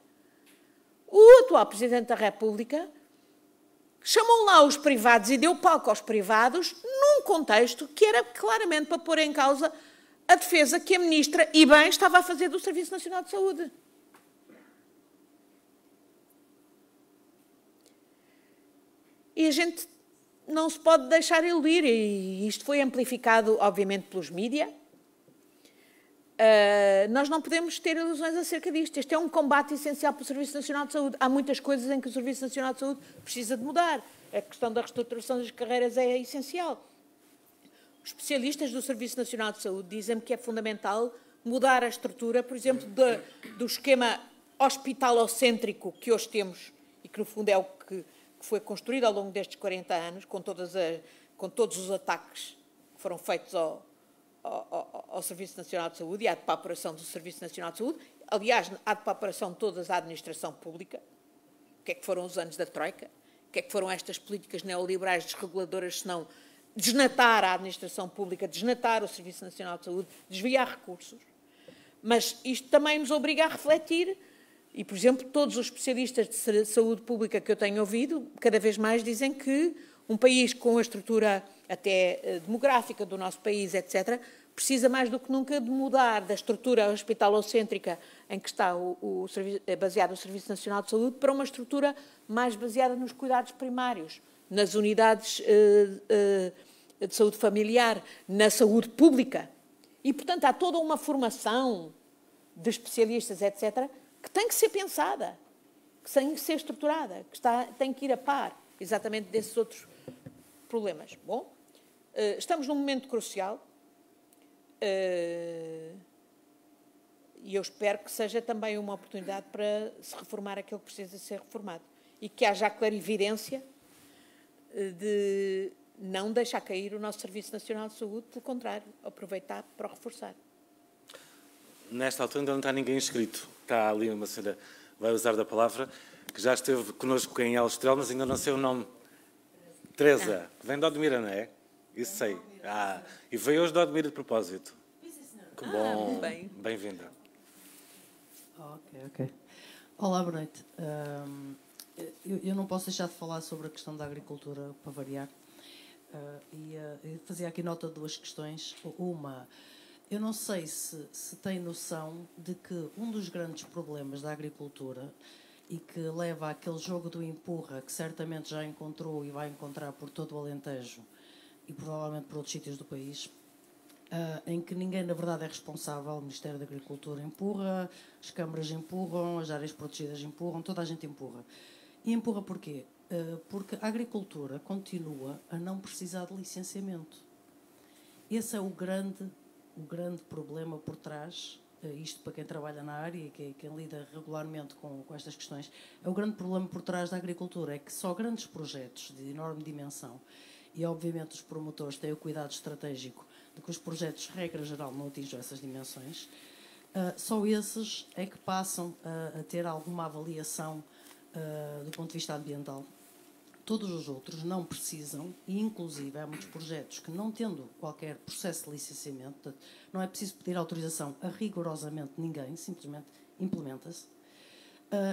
O atual Presidente da República chamou lá os privados e deu palco aos privados num contexto que era claramente para pôr em causa a defesa que a Ministra, e bem, estava a fazer do Serviço Nacional de Saúde. E a gente não se pode deixar iludir, e isto foi amplificado, obviamente, pelos mídia. Nós não podemos ter ilusões acerca disto. Este é um combate essencial para o Serviço Nacional de Saúde. Há muitas coisas em que o Serviço Nacional de Saúde precisa de mudar. A questão da reestruturação das carreiras é essencial. Os especialistas do Serviço Nacional de Saúde dizem-me que é fundamental mudar a estrutura, por exemplo, do esquema hospitalocêntrico que hoje temos, e que, no fundo, é o que foi construído ao longo destes 40 anos, com todos os ataques que foram feitos ao Serviço Nacional de Saúde e à depauperação do Serviço Nacional de Saúde. Aliás, à depauperação de toda a administração pública. O que é que foram os anos da Troika? O que é que foram estas políticas neoliberais desreguladoras, se não desnatar a administração pública, desnatar o Serviço Nacional de Saúde, desviar recursos? Mas isto também nos obriga a refletir. E, por exemplo, todos os especialistas de saúde pública que eu tenho ouvido, cada vez mais dizem que um país com a estrutura até demográfica do nosso país, etc., precisa mais do que nunca de mudar da estrutura hospitalocêntrica em que está baseado o Serviço Nacional de Saúde para uma estrutura mais baseada nos cuidados primários, nas unidades de saúde familiar, na saúde pública. E, portanto, há toda uma formação de especialistas, etc., que tem que ser pensada, que tem que ser estruturada, que tem que ir a par exatamente desses outros problemas. Bom, estamos num momento crucial e eu espero que seja também uma oportunidade para se reformar aquilo que precisa ser reformado e que haja a clarividência de não deixar cair o nosso Serviço Nacional de Saúde, pelo contrário, aproveitar para o reforçar. Nesta altura ainda não está ninguém inscrito. Está ali uma senhora, vai usar da palavra, que já esteve connosco em Alstrel, mas ainda não sei o nome. Teresa, vem de Odmira, não é? Isso sei. E veio hoje de Odmira de propósito. Que bom. Bem-vinda. Ok. Olá, boa noite. Eu não posso deixar de falar sobre a questão da agricultura, para variar. E fazia aqui nota de duas questões. Uma... Eu não sei se tem noção de que um dos grandes problemas da agricultura e que leva àquele jogo do empurra, que certamente já encontrou e vai encontrar por todo o Alentejo e provavelmente por outros sítios do país, em que ninguém, na verdade, é responsável. O Ministério da Agricultura empurra, as câmaras empurram, as áreas protegidas empurram, toda a gente empurra. E empurra porquê? Porque a agricultura continua a não precisar de licenciamento. Esse é o grande problema por trás, isto para quem trabalha na área e quem lida regularmente com estas questões, é o grande problema por trás da agricultura, é que só grandes projetos de enorme dimensão, e obviamente os promotores têm o cuidado estratégico de que os projetos, regra geral, não atinjam essas dimensões, só esses é que passam a ter alguma avaliação do ponto de vista ambiental. Todos os outros não precisam, e inclusive há muitos projetos que, não tendo qualquer processo de licenciamento, portanto, não é preciso pedir autorização a rigorosamente ninguém, simplesmente implementa-se.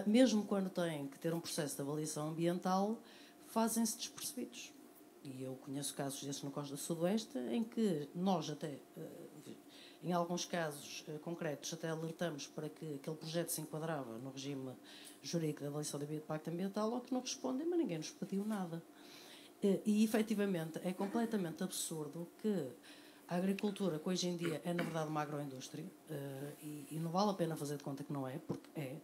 Mesmo quando têm que ter um processo de avaliação ambiental, fazem-se despercebidos. E eu conheço casos desses no Costa do Sudoeste, em que nós até, em alguns casos concretos, até alertamos para que aquele projeto se enquadrava no regime jurídico da avaliação de impacto ambiental, ou que não respondem, mas ninguém nos pediu nada. E, efetivamente, é completamente absurdo que a agricultura, que hoje em dia é, na verdade, uma agroindústria, e não vale a pena fazer de conta que não é, porque é.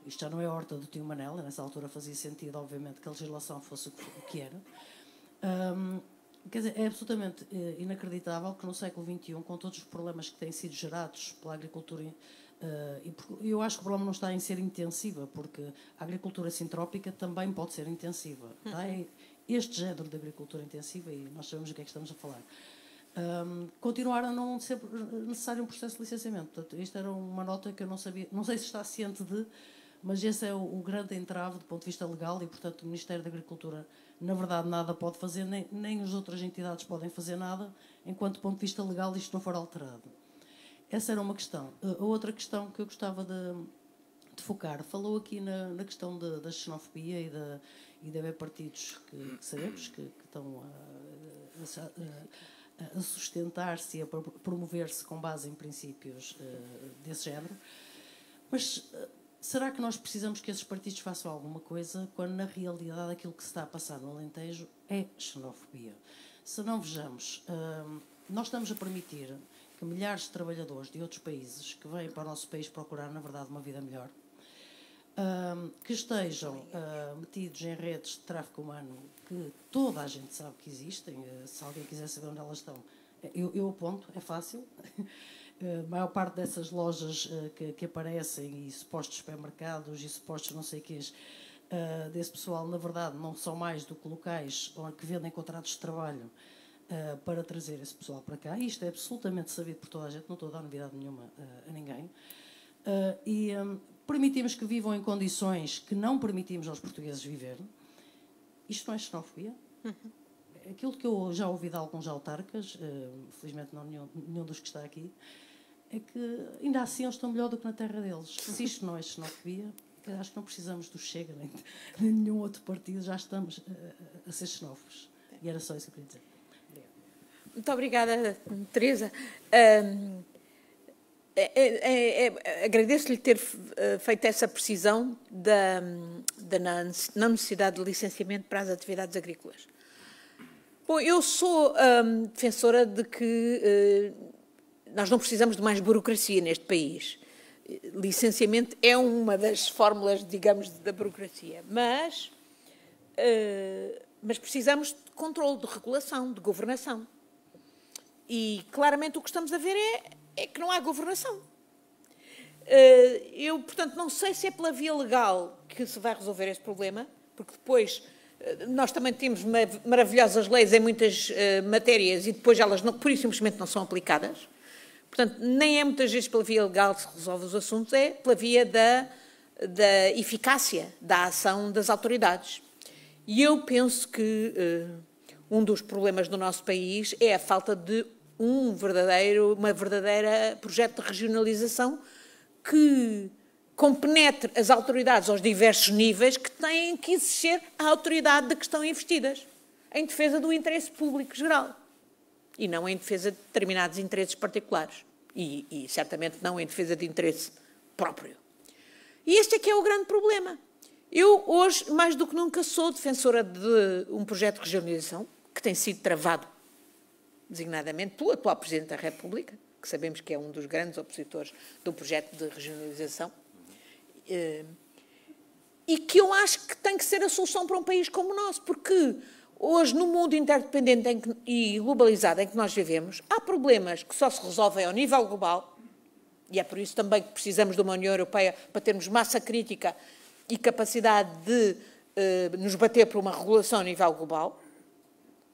Isto já não é a horta do tio Manel, nessa altura fazia sentido, obviamente, que a legislação fosse o que era. Quer dizer, é absolutamente inacreditável que no século XXI, com todos os problemas que têm sido gerados pela agricultura, eu acho que o problema não está em ser intensiva, porque a agricultura sintrópica também pode ser intensiva. Tá? É este género de agricultura intensiva, e nós sabemos do que é que estamos a falar. Continuar a não ser necessário um processo de licenciamento. Portanto, isto era uma nota que eu não sabia, não sei se está ciente de, mas esse é o grande entrave do ponto de vista legal, e, portanto, o Ministério da Agricultura, na verdade, nada pode fazer, nem as outras entidades podem fazer nada, enquanto, do ponto de vista legal, isto não for alterado. Essa era uma questão. A outra questão que eu gostava de focar, falou aqui na questão da xenofobia e de haver partidos que sabemos que estão a sustentar-se e a promover-se com base em princípios desse género. Mas será que nós precisamos que esses partidos façam alguma coisa quando, na realidade, aquilo que se está a passar no Alentejo é xenofobia? Se não vejamos, nós estamos a permitir que milhares de trabalhadores de outros países que vêm para o nosso país procurar, na verdade, uma vida melhor, que estejam metidos em redes de tráfico humano que toda a gente sabe que existem. Se alguém quiser saber onde elas estão, eu aponto, é fácil. A maior parte dessas lojas que aparecem, e supostos supermercados e supostos não sei o quês, desse pessoal, na verdade, não são mais do que locais que vendem contratos de trabalho para trazer esse pessoal para cá. Isto é absolutamente sabido por toda a gente, não estou a dar novidade nenhuma a ninguém. Permitimos que vivam em condições que não permitimos aos portugueses viver. Isto não é xenofobia? Aquilo que eu já ouvi de alguns autarcas, felizmente não nenhum dos que está aqui, é que ainda assim eles estão melhor do que na terra deles. Se isto não é xenofobia, acho que não precisamos do Chega nem de nenhum outro partido, já estamos a ser xenófobos. E era só isso que eu queria dizer. Muito obrigada, Teresa. Agradeço-lhe ter feito essa precisão da não necessidade de licenciamento para as atividades agrícolas. Bom, eu sou defensora de que nós não precisamos de mais burocracia neste país. Licenciamento é uma das fórmulas, digamos, da burocracia, mas precisamos de controle, de regulação, de governação. E, claramente, o que estamos a ver é que não há governação. Eu, portanto, não sei se é pela via legal que se vai resolver esse problema, porque depois nós também temos maravilhosas leis em muitas matérias e depois elas pura e simplesmente não são aplicadas. Portanto, nem é muitas vezes pela via legal que se resolve os assuntos, é pela via da eficácia da ação das autoridades. E eu penso que um dos problemas do nosso país é a falta de uma verdadeira projeto de regionalização que compenetre as autoridades aos diversos níveis que têm que exercer a autoridade de que estão investidas, em defesa do interesse público geral e não em defesa de determinados interesses particulares e certamente não em defesa de interesse próprio. E este é que é o grande problema. Eu hoje, mais do que nunca, sou defensora de um projeto de regionalização que tem sido travado designadamente pelo atual Presidente da República, que sabemos que é um dos grandes opositores do projeto de regionalização, e que eu acho que tem que ser a solução para um país como o nosso, porque hoje, no mundo interdependente e globalizado em que nós vivemos, há problemas que só se resolvem ao nível global, e é por isso também que precisamos de uma União Europeia para termos massa crítica e capacidade de nos bater por uma regulação a nível global.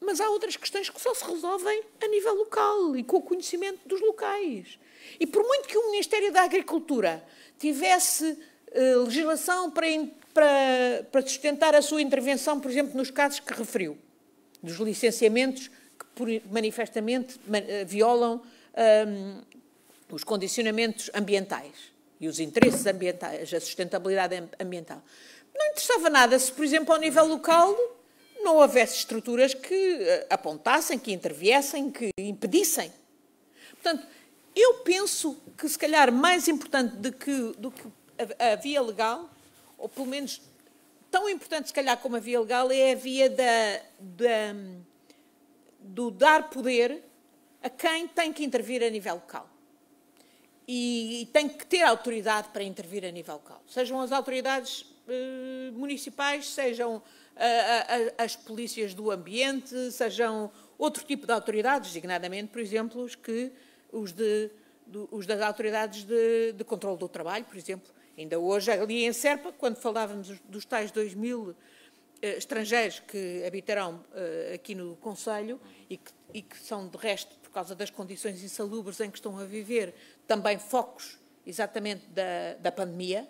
Mas há outras questões que só se resolvem a nível local e com o conhecimento dos locais. E por muito que o Ministério da Agricultura tivesse legislação para para sustentar a sua intervenção, por exemplo, nos casos que referiu, dos licenciamentos que manifestamente violam os condicionamentos ambientais e os interesses ambientais, a sustentabilidade ambiental. Não interessava nada se, por exemplo, ao nível local não houvesse estruturas que apontassem, que interviessem, que impedissem. Portanto, eu penso que, se calhar, mais importante do que a via legal, ou pelo menos tão importante, se calhar, como a via legal, é a via do dar poder a quem tem que intervir a nível local. E tem que ter autoridade para intervir a nível local. Sejam as autoridades municipais, sejam as polícias do ambiente, sejam outro tipo de autoridades, designadamente, por exemplo, os das autoridades de controle do trabalho, por exemplo. Ainda hoje, ali em Serpa, quando falávamos dos tais 2.000 estrangeiros que habitarão aqui no Conselho e que são, de resto, por causa das condições insalubres em que estão a viver, também focos, exatamente, da pandemia,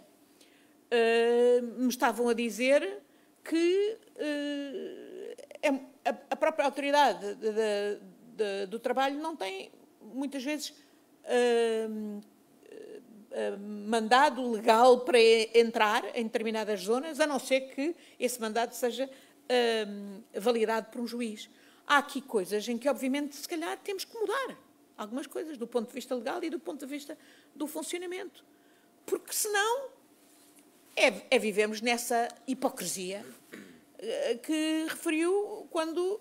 me estavam a dizer que a própria autoridade do trabalho não tem, muitas vezes, mandado legal para entrar em determinadas zonas, a não ser que esse mandado seja validado por um juiz. Há aqui coisas em que, obviamente, se calhar temos que mudar algumas coisas do ponto de vista legal e do ponto de vista do funcionamento. Porque, senão, vivemos nessa hipocrisia que referiu quando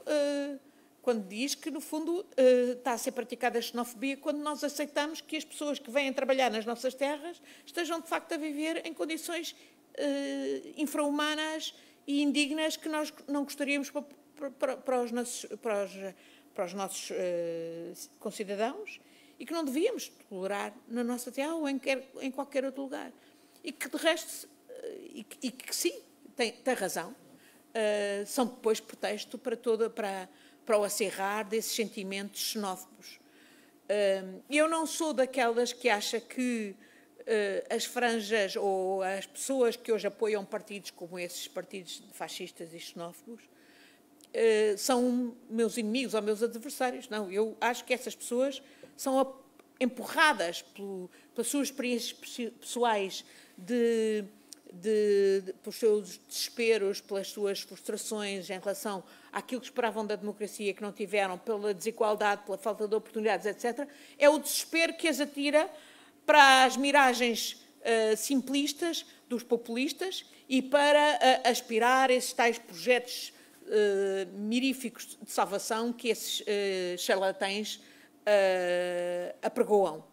diz que, no fundo, está a ser praticada a xenofobia quando nós aceitamos que as pessoas que vêm trabalhar nas nossas terras estejam, de facto, a viver em condições infra-humanas e indignas que nós não gostaríamos para os nossos concidadãos e que não devíamos tolerar na nossa terra ou em qualquer outro lugar. E que, de resto, e que sim, tem razão, são depois pretexto para o acerrar desses sentimentos xenófobos. Eu não sou daquelas que acha que as franjas ou as pessoas que hoje apoiam partidos como esses partidos fascistas e xenófobos são meus inimigos ou meus adversários. Não, eu acho que essas pessoas são empurradas pelas suas experiências pessoais pelos seus desesperos, pelas suas frustrações em relação àquilo que esperavam da democracia que não tiveram, pela desigualdade, pela falta de oportunidades, etc. É o desespero que as atira para as miragens simplistas dos populistas e para aspirar a esses tais projetos miríficos de salvação que esses charlatães apregoam.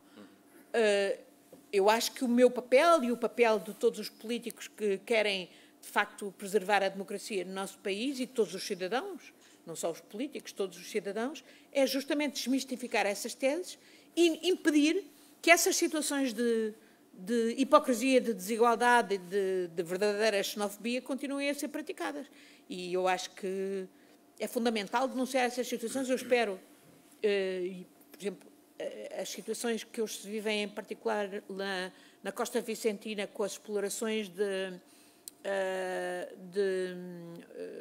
Eu acho que o meu papel e o papel de todos os políticos que querem, de facto, preservar a democracia no nosso país e de todos os cidadãos, não só os políticos, todos os cidadãos, é justamente desmistificar essas teses e impedir que essas situações de hipocrisia, de desigualdade, de verdadeira xenofobia continuem a ser praticadas. E eu acho que é fundamental denunciar essas situações. Eu espero, por exemplo, as situações que hoje se vivem, em particular na Costa Vicentina, com as explorações de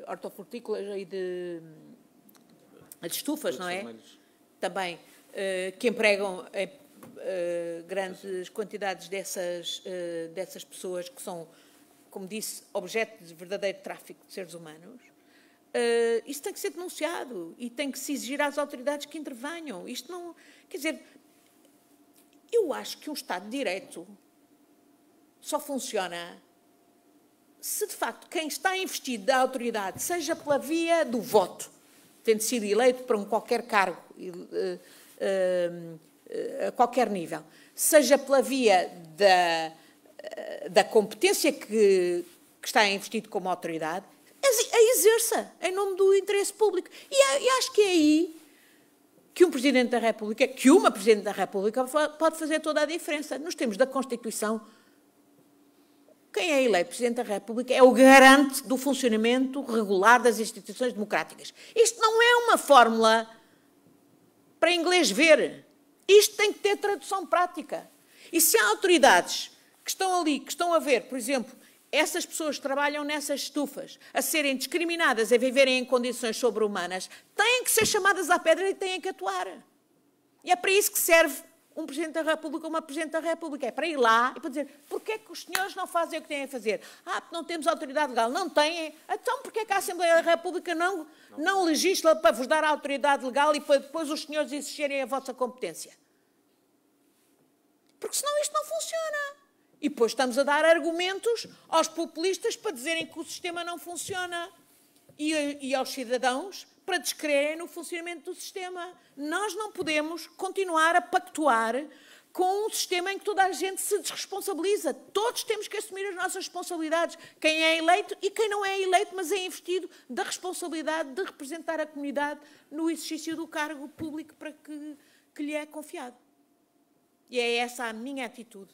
hortofrutícolas e de estufas, não é? Também, que empregam grandes quantidades dessas pessoas que são, como disse, objeto de verdadeiro tráfico de seres humanos. Isso tem que ser denunciado e tem que se exigir às autoridades que intervenham. Isto não... Quer dizer, eu acho que um Estado de Direito só funciona se, de facto, quem está investido da autoridade, seja pela via do voto, tendo sido eleito para qualquer cargo, a qualquer nível, seja pela via da competência que está investido como autoridade, a exerça em nome do interesse público. E acho que é aí que uma Presidente da República pode fazer toda a diferença. Nos termos da Constituição, quem é eleito Presidente da República é o garante do funcionamento regular das instituições democráticas. Isto não é uma fórmula para inglês ver. Isto tem que ter tradução prática. E se há autoridades que estão ali, que estão a ver, por exemplo, essas pessoas que trabalham nessas estufas, a serem discriminadas, a viverem em condições sobre-humanas, têm que ser chamadas à pedra e têm que atuar. E é para isso que serve um Presidente da República ou uma Presidente da República. É para ir lá e para dizer porquê é que os senhores não fazem o que têm a fazer? Porque não temos autoridade legal. Não têm. Então porquê é que a Assembleia da República não legisla para vos dar a autoridade legal e para depois os senhores exigirem a vossa competência? Porque senão isto não funciona. E depois estamos a dar argumentos aos populistas para dizerem que o sistema não funciona e aos cidadãos para descrerem no funcionamento do sistema. Nós não podemos continuar a pactuar com um sistema em que toda a gente se desresponsabiliza. Todos temos que assumir as nossas responsabilidades. Quem é eleito e quem não é eleito, mas é investido da responsabilidade de representar a comunidade no exercício do cargo público para que lhe é confiado. E é essa a minha atitude.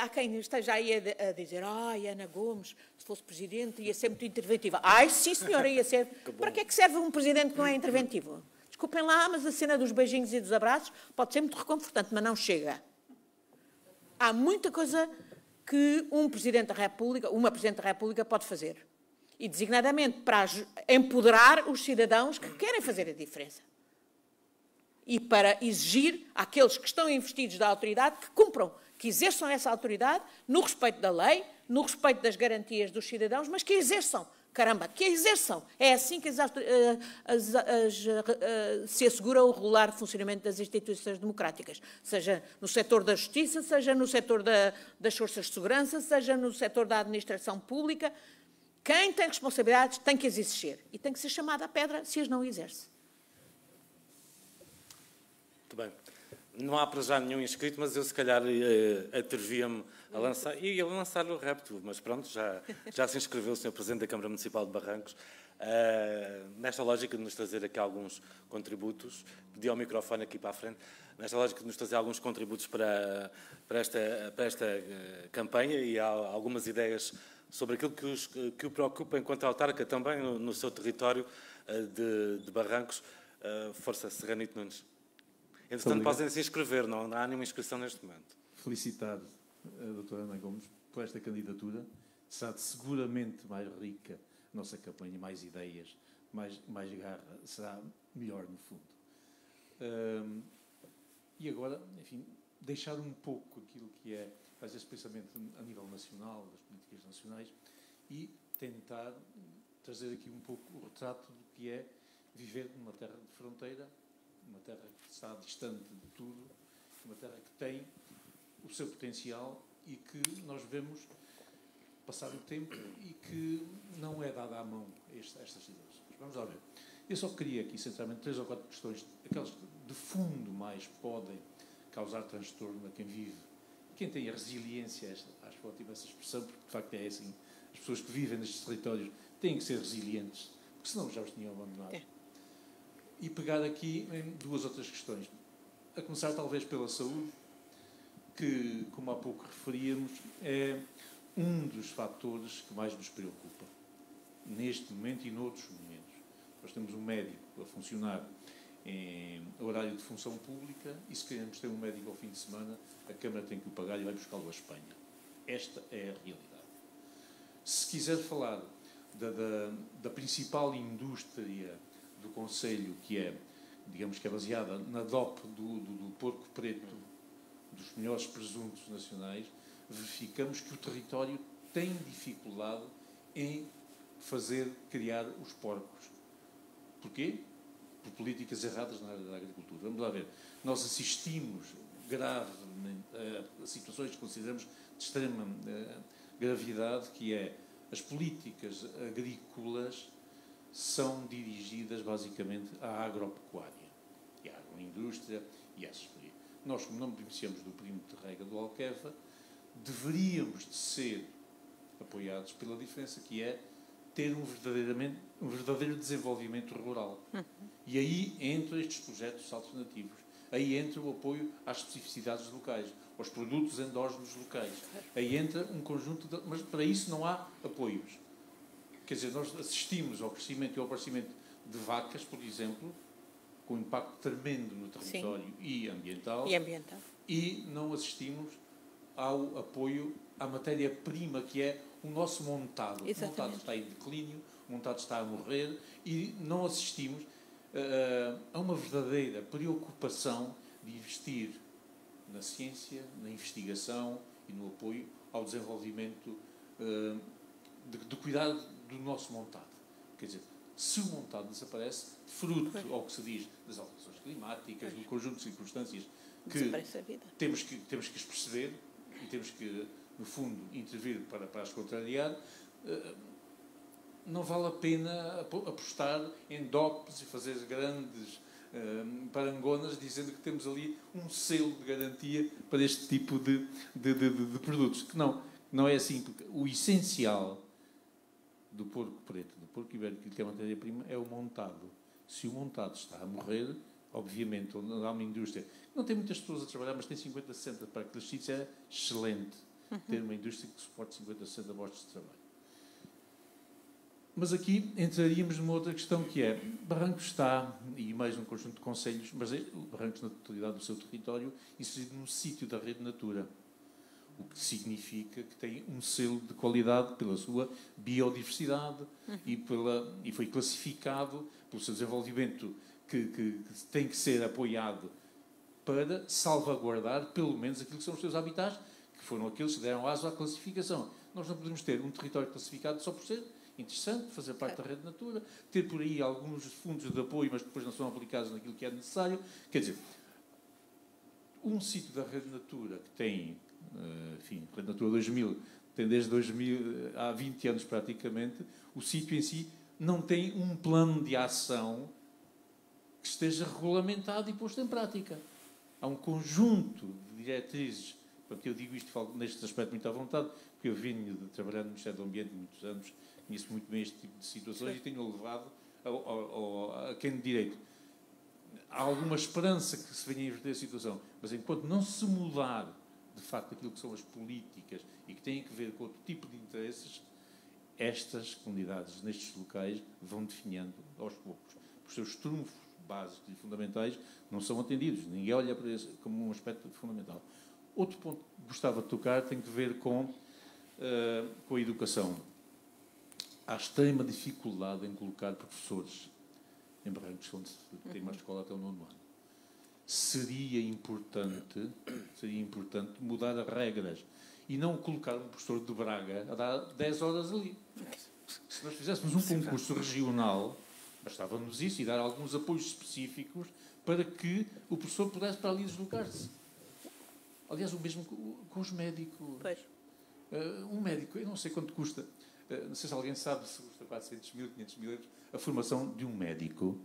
Há quem esteja aí a dizer Ana Gomes, se fosse Presidente, ia ser muito interventiva. Sim, senhora, ia ser. Para que é que serve um Presidente que não é interventivo? Desculpem lá, mas a cena dos beijinhos e dos abraços pode ser muito reconfortante, mas não chega. Há muita coisa que um Presidente da República, uma Presidente da República pode fazer. E, designadamente, para empoderar os cidadãos que querem fazer a diferença. E para exigir àqueles que estão investidos da autoridade que cumpram, que exerçam essa autoridade no respeito da lei, no respeito das garantias dos cidadãos, mas que exerçam. Caramba, que exerçam. É assim que se assegura o regular funcionamento das instituições democráticas, seja no setor da justiça, seja no setor das forças de segurança, seja no setor da administração pública. Quem tem responsabilidades tem que as exercer e tem que ser chamado à pedra se as não exerce. Muito bem. Não há para já nenhum inscrito, mas eu se calhar atrevia-me a lançar, e ia lançar o repto, mas pronto, já se inscreveu o Sr. Presidente da Câmara Municipal de Barrancos. Nesta lógica de nos trazer aqui alguns contributos, pedi ao microfone aqui para a frente, nesta lógica de nos trazer alguns contributos para esta campanha e há algumas ideias sobre aquilo que o preocupa enquanto autarca também no seu território de Barrancos. Força, Serranito Nunes. Entretanto, podem se inscrever, não há nenhuma inscrição neste momento. Felicitar a doutora Ana Gomes por esta candidatura. Será seguramente mais rica a nossa campanha, mais ideias, mais garra, será melhor no fundo. E agora, enfim, deixar um pouco aquilo que é, às vezes, pensamento a nível nacional, das políticas nacionais, e tentar trazer aqui um pouco o retrato do que é viver numa terra de fronteira, uma terra que está distante de tudo, uma terra que tem o seu potencial e que nós vemos passar o tempo e que não é dada à mão estas situações. Vamos lá ver. Eu só queria aqui, centralmente, 3 ou 4 questões, aquelas que de fundo mais podem causar transtorno a quem vive. Quem tem a resiliência, acho ótima essa expressão, porque de facto é assim, as pessoas que vivem nestes territórios têm que ser resilientes, porque senão já os tinham abandonado. E pegar aqui em 2 outras questões. A começar talvez pela saúde, que, como há pouco referíamos, é um dos fatores que mais nos preocupa, neste momento e noutros momentos. Nós temos um médico a funcionar em horário de função pública e se queremos ter um médico ao fim de semana, a Câmara tem que o pagar e vai buscá-lo à Espanha. Esta é a realidade. Se quiser falar da principal indústria do Conselho, que é, digamos que é baseada na DOP do porco preto, dos melhores presuntos nacionais, verificamos que o território tem dificuldade em criar os porcos. Porquê? Por políticas erradas na área da agricultura. Vamos lá ver. Nós assistimos gravemente a situações que consideramos de extrema gravidade, que é as políticas agrícolas são dirigidas basicamente à agropecuária, e à agroindústria e a assessoria. Nós, como não beneficiamos do perímetro de rega do Alqueva, deveríamos de ser apoiados pela diferença que é ter um verdadeiro desenvolvimento rural. E aí entram estes projetos alternativos. Aí entra o apoio às especificidades locais, aos produtos endógenos locais. Aí entra um conjunto de... Mas para isso não há apoios. Quer dizer, nós assistimos ao crescimento e ao aparecimento de vacas, por exemplo, com um impacto tremendo no território e ambiental. E não assistimos ao apoio à matéria-prima, que é o nosso montado. O montado está em declínio, o montado está a morrer e não assistimos a uma verdadeira preocupação de investir na ciência, na investigação e no apoio ao desenvolvimento de cuidado do nosso montado. Quer dizer, se o montado desaparece, fruto ao que se diz das alterações climáticas, do conjunto de circunstâncias que temos que as perceber e temos que, no fundo, intervir para as contrariar, não vale a pena apostar em DOPs e fazer grandes parangonas dizendo que temos ali um selo de garantia para este tipo de produtos. Que não é assim, porque o essencial do porco preto, do porco ibérico, que é a matéria-prima, é o montado. Se o montado está a morrer, obviamente, onde há uma indústria que não tem muitas pessoas a trabalhar, mas tem 50, 60 para aqueles sítios, é excelente ter uma indústria que suporte 50, 60 postos de trabalho. Mas aqui entraríamos numa outra questão que é, Barrancos está, e mais num conjunto de concelhos, mas Barrancos na totalidade do seu território, inserido num sítio da Rede Natura, o que significa que tem um selo de qualidade pela sua biodiversidade e foi classificado pelo seu desenvolvimento que tem que ser apoiado para salvaguardar pelo menos aquilo que são os seus habitats, que foram aqueles que deram aso à classificação. Nós não podemos ter um território classificado só por ser interessante, fazer parte da Rede Natura, ter por aí alguns fundos de apoio, mas depois não são aplicados naquilo que é necessário. Quer dizer, um sítio da Rede Natura que tem, enfim, Rede Natura 2000, tem desde 2000, há 20 anos praticamente, o sítio em si não tem um plano de ação que esteja regulamentado e posto em prática. Há um conjunto de diretrizes, porque eu digo isto e falo neste aspecto muito à vontade, porque eu venho de trabalhar no Ministério do Ambiente há muitos anos, conheço muito bem este tipo de situações e tenho levado a quem de direito. Há alguma esperança que se venha a inverter a situação, mas enquanto não se mudar, de facto, aquilo que são as políticas e que têm a ver com outro tipo de interesses, estas comunidades, nestes locais, vão definhando aos poucos. Os seus trunfos básicos e fundamentais não são atendidos. Ninguém olha para isso como um aspecto fundamental. Outro ponto que gostava de tocar tem que ver com a educação. Há extrema dificuldade em colocar professores em Barrancos, onde tem uma escola até o 9º ano. Seria importante mudar as regras e não colocar um professor de Braga a dar 10 horas ali. Se nós fizéssemos um concurso regional, bastava-nos isso e dar alguns apoios específicos para que o professor pudesse para ali deslocar-se. Aliás, o mesmo com os médicos. Pois. Um médico, eu não sei quanto custa, não sei se alguém sabe se custa 400 mil, 500 mil euros, a formação de um médico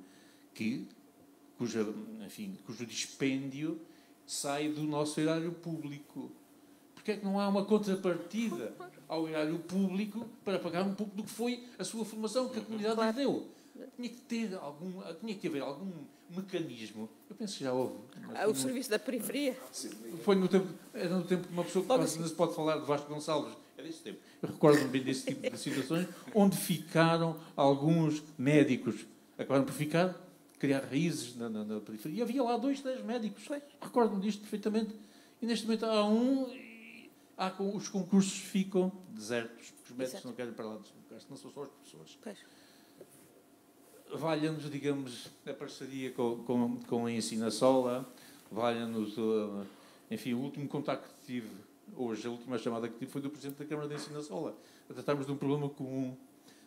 cujo dispêndio sai do nosso erário público. Porque é que não há uma contrapartida ao erário público para pagar um pouco do que foi a sua formação, que a comunidade lhe deu? Tinha que haver algum mecanismo. Eu penso que já houve. O serviço da periferia? Era no tempo que uma pessoa que quase não se pode falar de Vasco Gonçalves. Era esse tempo. Eu recordo-me bem desse tipo de situações onde ficaram alguns médicos. Acabaram por criar raízes na periferia. E havia lá 2, 3 médicos. Recordo-me disto perfeitamente. E neste momento há os concursos ficam desertos, porque os médicos não querem para lá deslocar-se, não são só os professores. Pois. Valha-nos, digamos, a parceria com a Ensinasola, valha-nos, enfim, o último contacto que tive, hoje, a última chamada que tive foi do Presidente da Câmara de Ensinasola, a tratarmos de um problema comum.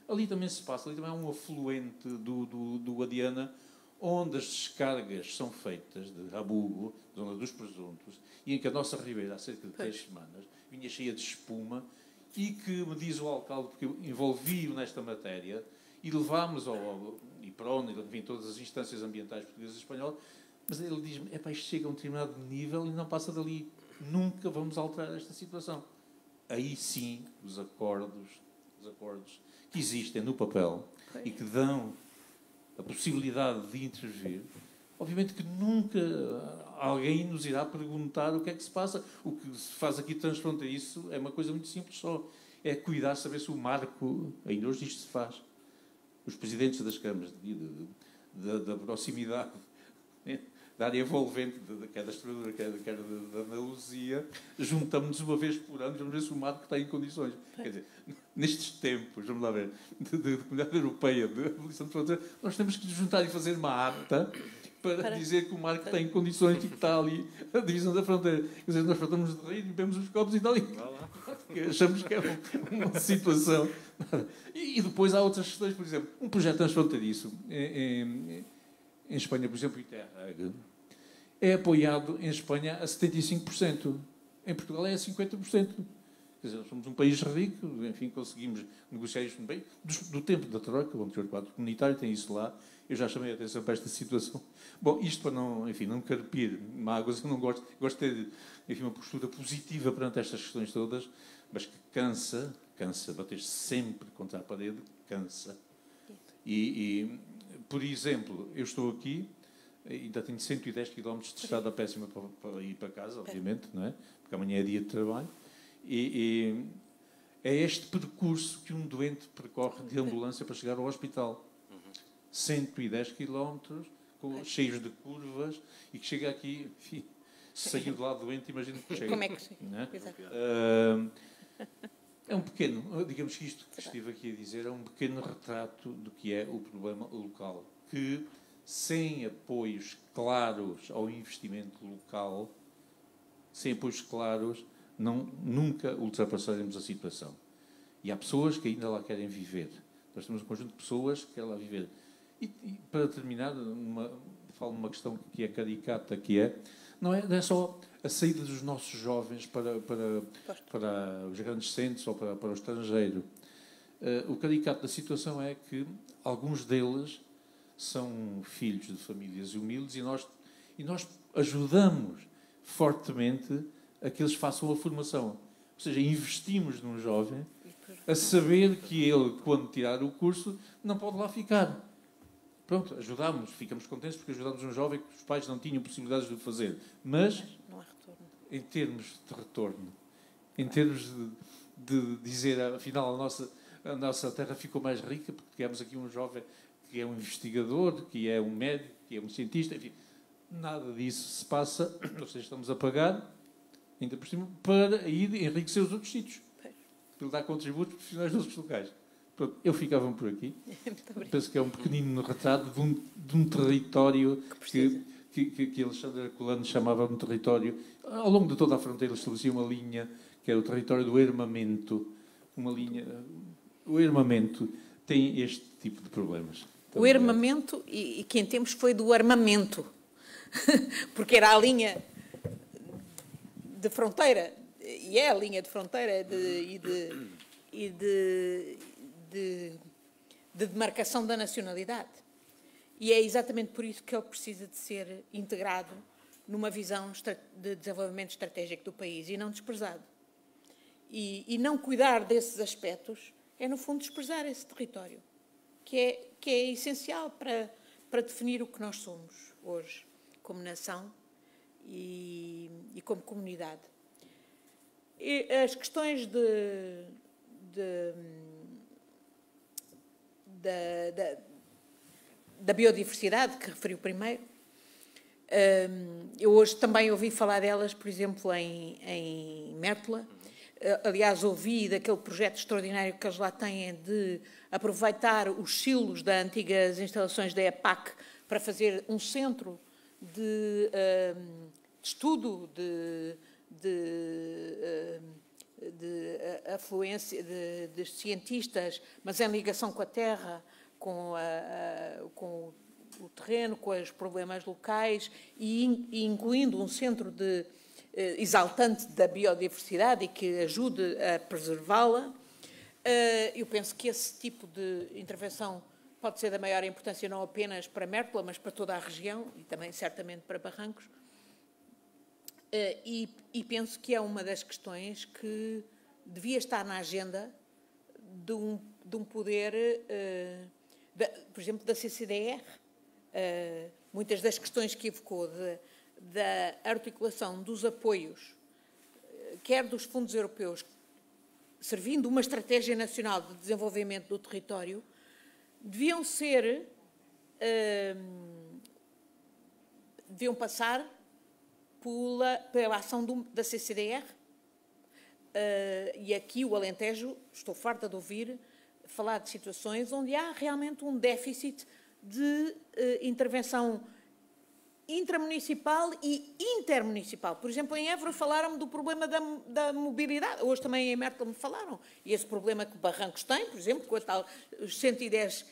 Ali também se passa, ali também há um afluente do Guadiana, onde as descargas são feitas de Rabugo, zona dos presuntos, e em que a nossa ribeira, há cerca de 3 semanas, vinha cheia de espuma, e que me diz o alcalde, porque eu envolvi-o nesta matéria, e levámos ao IPRON, enfim, todas as instâncias ambientais portuguesas e espanholas, mas ele diz-me, isto chega a um determinado nível e não passa dali. Nunca vamos alterar esta situação. Aí sim, os acordos que existem no papel e que dão a possibilidade de intervir, obviamente que nunca alguém nos irá perguntar o que é que se passa. O que se faz aqui transfronteiriço é uma coisa muito simples só. É cuidar, saber se o marco, ainda hoje isto se faz. Os presidentes das câmaras da proximidade da área envolvente, quer da Extremadura, quer da Andaluzia, juntamos-nos uma vez por ano, vamos ver se o marco está em condições. Quer dizer, nestes tempos, vamos lá ver, de Comunidade Europeia, de abolição de fronteiras, nós temos que nos juntar e fazer uma ata para dizer que o marco está em condições e que está ali a divisão da fronteira. Quer dizer, nós faltamos de rir, bebemos os copos e está ali. Achamos que é uma situação. E depois há outras questões, por exemplo, um projeto transfronteiriço em Espanha, por exemplo, o Interreg, é apoiado em Espanha a 75%. Em Portugal é a 50%. Quer dizer, nós somos um país rico, enfim, conseguimos negociar isto bem. Do tempo da Troika, o anterior quadro comunitário tem isso lá. Eu já chamei a atenção para esta situação. Bom, isto para não, enfim, não carpir mágoas, eu não gosto de ter, enfim, uma postura positiva perante estas questões todas, mas que cansa, bater sempre contra a parede, cansa. E, por exemplo, eu estou aqui, ainda tenho 110 km de estrada péssima para ir para casa, obviamente, não é? Porque amanhã é dia de trabalho. E é este percurso que um doente percorre de ambulância para chegar ao hospital. 110 km, cheios de curvas, e que chega aqui, enfim, se saiu de lá doente, imagino que chega. Como é que chega? É um pequeno, digamos que isto que estive aqui a dizer, é um pequeno retrato do que é o problema local, que sem apoios claros ao investimento local, sem apoios claros, nunca ultrapassaremos a situação. E há pessoas que ainda lá querem viver. Nós temos um conjunto de pessoas que querem lá viver. E para terminar, falo numa questão que é caricata, não é só a saída dos nossos jovens para os grandes centros ou para o estrangeiro. O caricato da situação é que alguns deles são filhos de famílias humildes e nós ajudamos fortemente a que eles façam a formação. Ou seja, investimos num jovem a saber que ele, quando tirar o curso, não pode lá ficar. Pronto, ajudámos, ficamos contentes porque ajudámos um jovem que os pais não tinham possibilidades de o fazer. Mas, não há retorno. Em termos de retorno, em termos de dizer, afinal, a nossa terra ficou mais rica porque tivemos aqui um jovem que é um investigador, que é um médico, que é um cientista, enfim, nada disso se passa, ou seja, estamos a pagar, ainda por cima, para ir enriquecer os outros sítios, para dar contributos profissionais dos outros locais. Pronto, eu ficava por aqui. Penso que é um pequenino retrato de um território que Alexandre Herculano chamava de um território. Ao longo de toda a fronteira estabelecia uma linha, que era o território do armamento. Uma linha. O armamento tem este tipo de problemas. O armamento, e que em tempos foi do armamento, porque era a linha de fronteira, e é a linha de fronteira de demarcação da nacionalidade. E é exatamente por isso que ele precisa de ser integrado numa visão de desenvolvimento estratégico do país e não desprezado. E não cuidar desses aspectos é, no fundo, desprezar esse território, que é essencial para definir o que nós somos hoje, como nação e como comunidade. E as questões da biodiversidade, que referiu primeiro, eu hoje também ouvi falar delas, por exemplo, em Mértola. Aliás, ouvi daquele projeto extraordinário que eles lá têm de aproveitar os silos das antigas instalações da EPAC para fazer um centro de estudo de afluência de cientistas, mas em ligação com a terra, com o terreno, com os problemas locais e incluindo um centro exaltante da biodiversidade e que ajude a preservá-la. Eu penso que esse tipo de intervenção pode ser da maior importância não apenas para Mértola, mas para toda a região e também certamente para Barrancos. E penso que é uma das questões que devia estar na agenda de um poder, por exemplo, da CCDR. Muitas das questões que evocou da articulação dos apoios, quer dos fundos europeus, servindo uma estratégia nacional de desenvolvimento do território, deviam passar pela ação da CCDR. E aqui o Alentejo, estou farta de ouvir falar de situações onde há realmente um déficit de intervenção intramunicipal e intermunicipal. Por exemplo, em Évora falaram-me do problema da mobilidade. Hoje também em Mértola me falaram. E esse problema que Barrancos tem, por exemplo, com os 110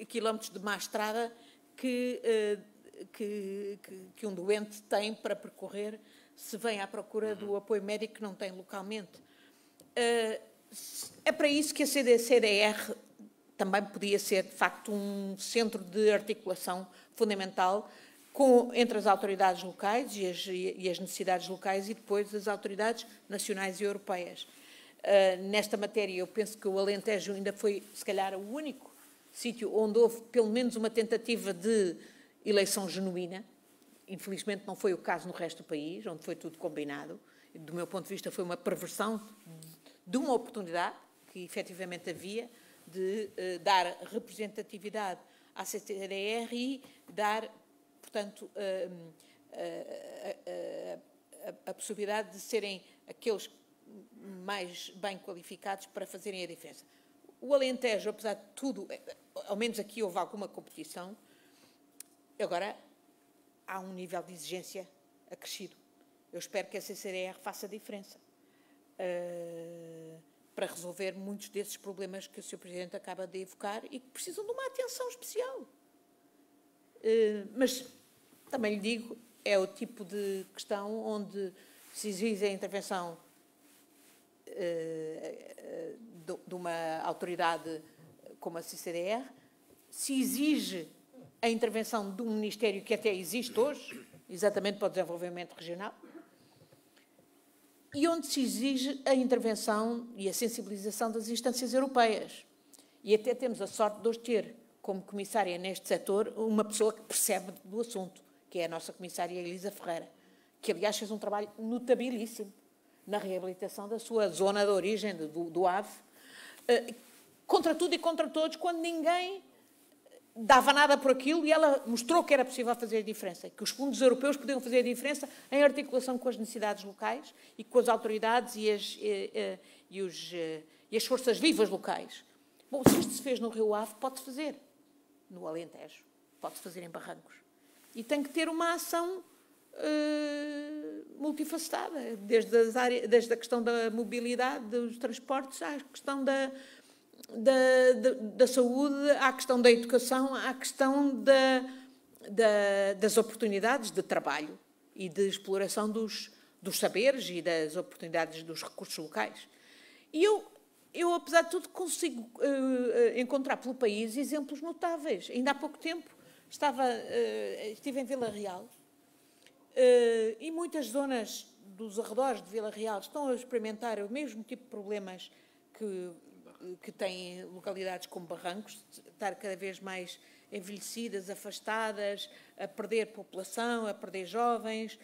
quilómetros de má estrada que um doente tem para percorrer se vem à procura do apoio médico que não tem localmente. É para isso que a CDR também podia ser, de facto, um centro de articulação fundamental entre as autoridades locais e as necessidades locais e depois as autoridades nacionais e europeias. Nesta matéria, eu penso que o Alentejo ainda foi, se calhar, o único sítio onde houve pelo menos uma tentativa de eleição genuína. Infelizmente não foi o caso no resto do país, onde foi tudo combinado. Do meu ponto de vista, foi uma perversão de uma oportunidade que efetivamente havia de dar representatividade à CCDR e dar, portanto, a possibilidade de serem aqueles mais bem qualificados para fazerem a diferença. O Alentejo, apesar de tudo, ao menos aqui houve alguma competição, agora há um nível de exigência acrescido. Eu espero que a CCDR faça a diferença para resolver muitos desses problemas que o Sr. Presidente acaba de evocar e que precisam de uma atenção especial. Mas, também lhe digo, é o tipo de questão onde se exige a intervenção de uma autoridade como a CCDR, se exige a intervenção de um Ministério que até existe hoje, exatamente para o desenvolvimento regional, e onde se exige a intervenção e a sensibilização das instâncias europeias. E até temos a sorte de hoje ter, como comissária neste setor, uma pessoa que percebe do assunto, que é a nossa comissária Elisa Ferreira, que, aliás, fez um trabalho notabilíssimo na reabilitação da sua zona de origem, do Ave, contra tudo e contra todos, quando ninguém dava nada por aquilo, e ela mostrou que era possível fazer a diferença, que os fundos europeus podiam fazer a diferença em articulação com as necessidades locais e com as autoridades e as forças vivas locais. Bom, se isto se fez no Rio Ave, pode-se fazer no Alentejo, pode-se fazer em Barrancos. E tem que ter uma ação multifacetada, desde a questão da mobilidade, dos transportes, à questão da saúde, à questão da educação, à questão das oportunidades de trabalho e de exploração dos saberes e das oportunidades dos recursos locais. E eu, apesar de tudo, consigo encontrar pelo país exemplos notáveis. Ainda há pouco tempo estive em Vila Real e muitas zonas dos arredores de Vila Real estão a experimentar o mesmo tipo de problemas que têm localidades como Barrancos, estar cada vez mais envelhecidas, afastadas, a perder população, a perder jovens.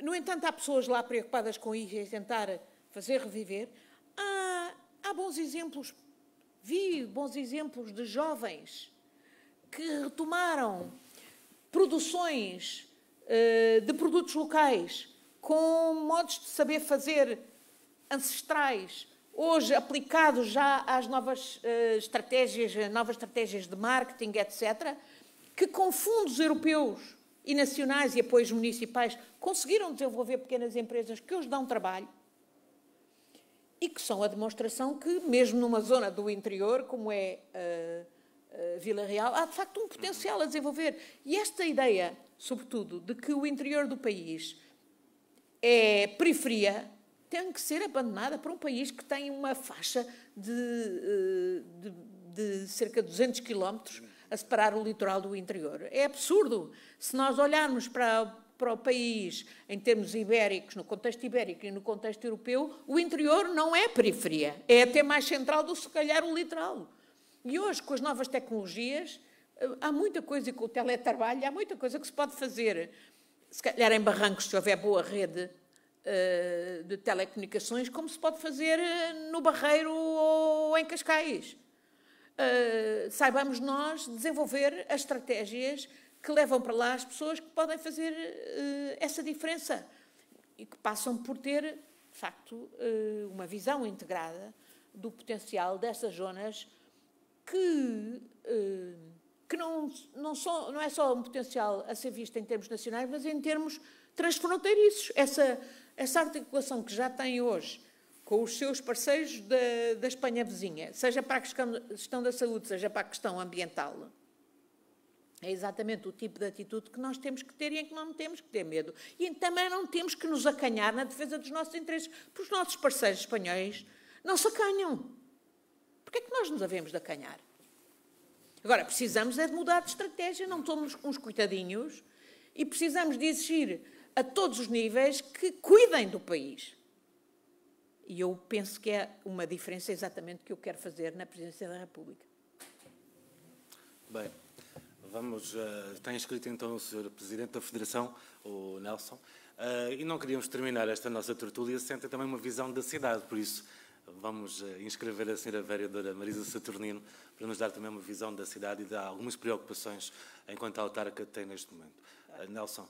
No entanto, há pessoas lá preocupadas com isso e a tentar fazer reviver. Há bons exemplos, vi bons exemplos de jovens que retomaram produções de produtos locais com modos de saber fazer ancestrais, hoje aplicados já às novas estratégias de marketing, etc., que com fundos europeus e nacionais e apoios municipais conseguiram desenvolver pequenas empresas que hoje dão trabalho e que são a demonstração que, mesmo numa zona do interior, como é Vila Real, há de facto um potencial a desenvolver. E esta ideia, sobretudo, de que o interior do país é periferia, tem que ser abandonada para um país que tem uma faixa de cerca de 200 quilómetros a separar o litoral do interior. É absurdo. Se nós olharmos para o país em termos ibéricos, no contexto ibérico e no contexto europeu, o interior não é periferia. É até mais central do que, se calhar, o litoral. E hoje, com as novas tecnologias, há muita coisa, e com o teletrabalho, há muita coisa que se pode fazer. Se calhar em Barrancos, se houver boa rede de telecomunicações, como se pode fazer no Barreiro ou em Cascais. Saibamos nós desenvolver as estratégias que levam para lá as pessoas que podem fazer essa diferença e que passam por ter, de facto, uma visão integrada do potencial dessas zonas que não é só um potencial a ser visto em termos nacionais, mas em termos transfronteiriços. Essa articulação que já tem hoje com os seus parceiros da Espanha vizinha, seja para a questão da saúde, seja para a questão ambiental, é exatamente o tipo de atitude que nós temos que ter e em que não temos que ter medo. E também não temos que nos acanhar na defesa dos nossos interesses, porque os nossos parceiros espanhóis não se acanham. Porquê é que nós nos havemos de acanhar? Agora, precisamos é de mudar de estratégia, não somos uns coitadinhos, e precisamos de exigir a todos os níveis que cuidem do país. E eu penso que é uma diferença exatamente que eu quero fazer na Presidência da República. Bem, vamos... Está inscrito então o Sr. Presidente da Federação, o Nelson, e não queríamos terminar esta nossa tertúlia sem ter também uma visão da cidade, por isso vamos inscrever a Sra. Vereadora Marisa Saturnino para nos dar também uma visão da cidade e de algumas preocupações enquanto a autarca tem neste momento. Nelson.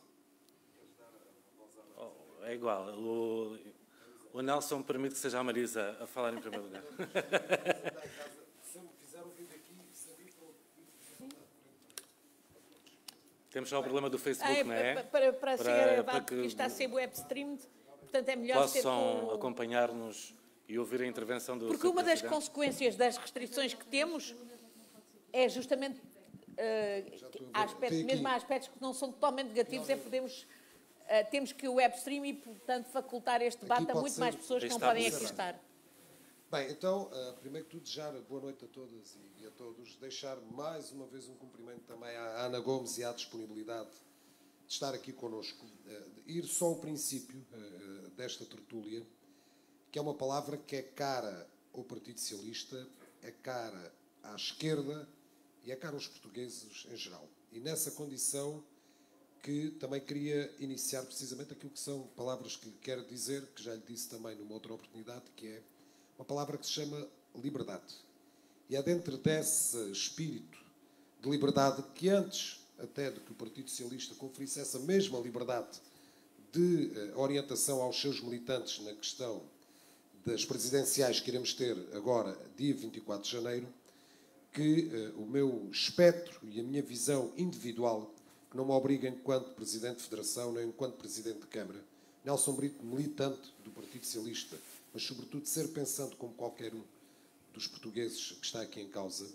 É igual. O Nelson permite que seja a Marisa a falar em primeiro lugar. Temos só o problema do Facebook, não é? Para ser gravado, porque isto está a ser web streamed, portanto é melhor ser possam acompanhar-nos e ouvir a intervenção do Porque uma das consequências das restrições que temos é justamente mesmo há aspectos que não são totalmente negativos, temos que o web stream e, portanto, facultar este debate a muito mais pessoas que não podem aqui estar. Bem, então, primeiro que tudo, desejar boa noite a todas e a todos. Deixar mais uma vez um cumprimento também à Ana Gomes e à disponibilidade de estar aqui connosco. Ir só ao princípio desta tertúlia, que é uma palavra que é cara ao Partido Socialista, é cara à esquerda e é cara aos portugueses em geral. E nessa condição que também queria iniciar precisamente aquilo que são palavras que quero dizer, que já lhe disse também numa outra oportunidade, que é uma palavra que se chama liberdade. E é dentro desse espírito de liberdade que antes até de que o Partido Socialista conferisse essa mesma liberdade de orientação aos seus militantes na questão das presidenciais que iremos ter agora, dia 24 de janeiro, que o meu espectro e a minha visão individual, que não me obriga enquanto Presidente de Federação, nem enquanto Presidente de Câmara, Nelson Brito, militante do Partido Socialista, mas sobretudo ser pensante como qualquer um dos portugueses que está aqui em causa,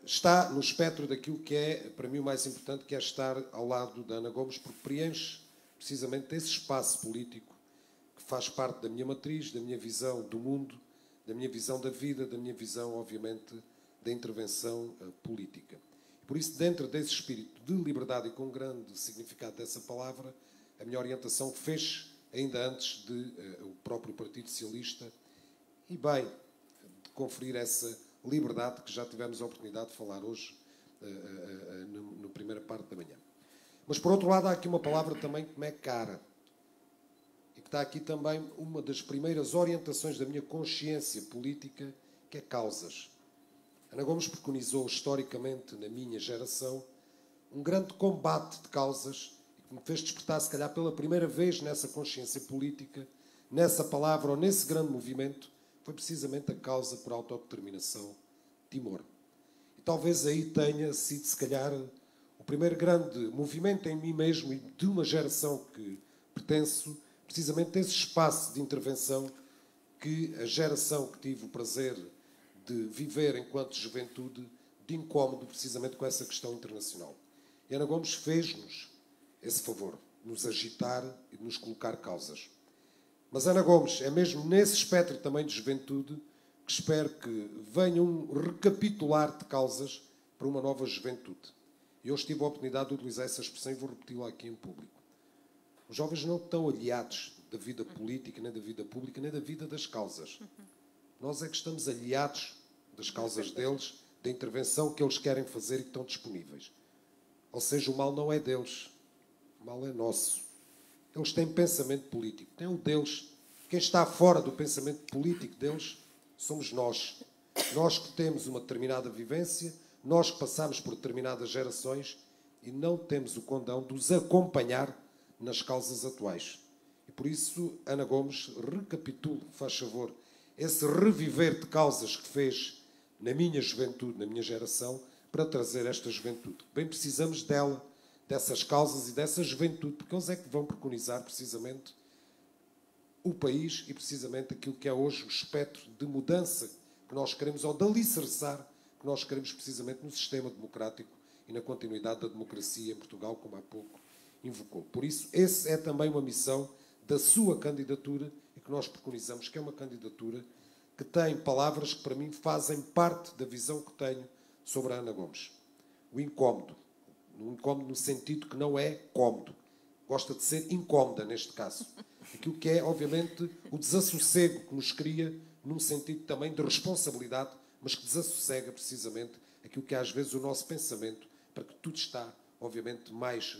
está no espectro daquilo que é, para mim, o mais importante, que é estar ao lado da Ana Gomes, porque preenche precisamente esse espaço político que faz parte da minha matriz, da minha visão do mundo, da minha visão da vida, da minha visão, obviamente, da intervenção política. Por isso, dentro desse espírito de liberdade e com o grande significado dessa palavra, a minha orientação fez, ainda antes de o próprio Partido Socialista, e bem, de conferir essa liberdade que já tivemos a oportunidade de falar hoje, na primeira parte da manhã. Mas, por outro lado, há aqui uma palavra também que me é cara, e que está aqui também uma das primeiras orientações da minha consciência política, que é causas. Ana Gomes preconizou historicamente, na minha geração, um grande combate de causas e que me fez despertar, se calhar pela primeira vez nessa consciência política, nessa palavra ou nesse grande movimento, foi precisamente a causa por autodeterminação, Timor. E talvez aí tenha sido, se calhar, o primeiro grande movimento em mim mesmo e de uma geração que pertenço, precisamente esse espaço de intervenção que a geração que tive o prazer de viver enquanto juventude, de incómodo precisamente com essa questão internacional. E Ana Gomes fez-nos esse favor, nos agitar e de nos colocar causas. Mas Ana Gomes é mesmo nesse espectro também de juventude que espero que venha um recapitular de causas para uma nova juventude. E hoje tive a oportunidade de utilizar essa expressão e vou repeti-la aqui em público. Os jovens não estão aliados da vida política, nem da vida pública, nem da vida das causas. Nós é que estamos aliados das causas deles, da intervenção que eles querem fazer e que estão disponíveis. Ou seja, o mal não é deles, o mal é nosso. Eles têm pensamento político, têm o deles. Quem está fora do pensamento político deles somos nós. Nós que temos uma determinada vivência, nós que passamos por determinadas gerações e não temos o condão de os acompanhar nas causas atuais. E por isso, Ana Gomes, recapitule, faz favor, esse reviver de causas que fez na minha juventude, na minha geração, para trazer esta juventude. Bem precisamos dela, dessas causas e dessa juventude, porque eles é que vão preconizar precisamente o país e precisamente aquilo que é hoje o espectro de mudança que nós queremos, ou de alicerçar, que nós queremos precisamente no sistema democrático e na continuidade da democracia em Portugal, como há pouco invocou. Por isso, essa é também uma missão da sua candidatura e que nós preconizamos, que é uma candidatura que tem palavras que, para mim, fazem parte da visão que tenho sobre a Ana Gomes. O incómodo. Um incómodo no sentido que não é cómodo. Gosta de ser incómoda, neste caso. Aquilo que é, obviamente, o desassossego que nos cria, num sentido também de responsabilidade, mas que desassossega, precisamente, aquilo que é, às vezes, o nosso pensamento, para que tudo está, obviamente, mais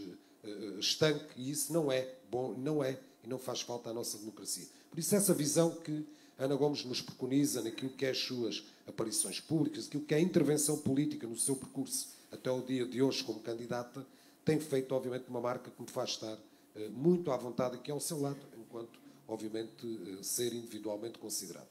estanque, e isso não é bom, não é, e não faz falta à nossa democracia. Por isso, essa visão que Ana Gomes nos preconiza naquilo que é as suas aparições públicas, aquilo que é a intervenção política no seu percurso até o dia de hoje como candidata, tem feito, obviamente, uma marca que me faz estar muito à vontade aqui ao seu lado, enquanto, obviamente, ser individualmente considerado.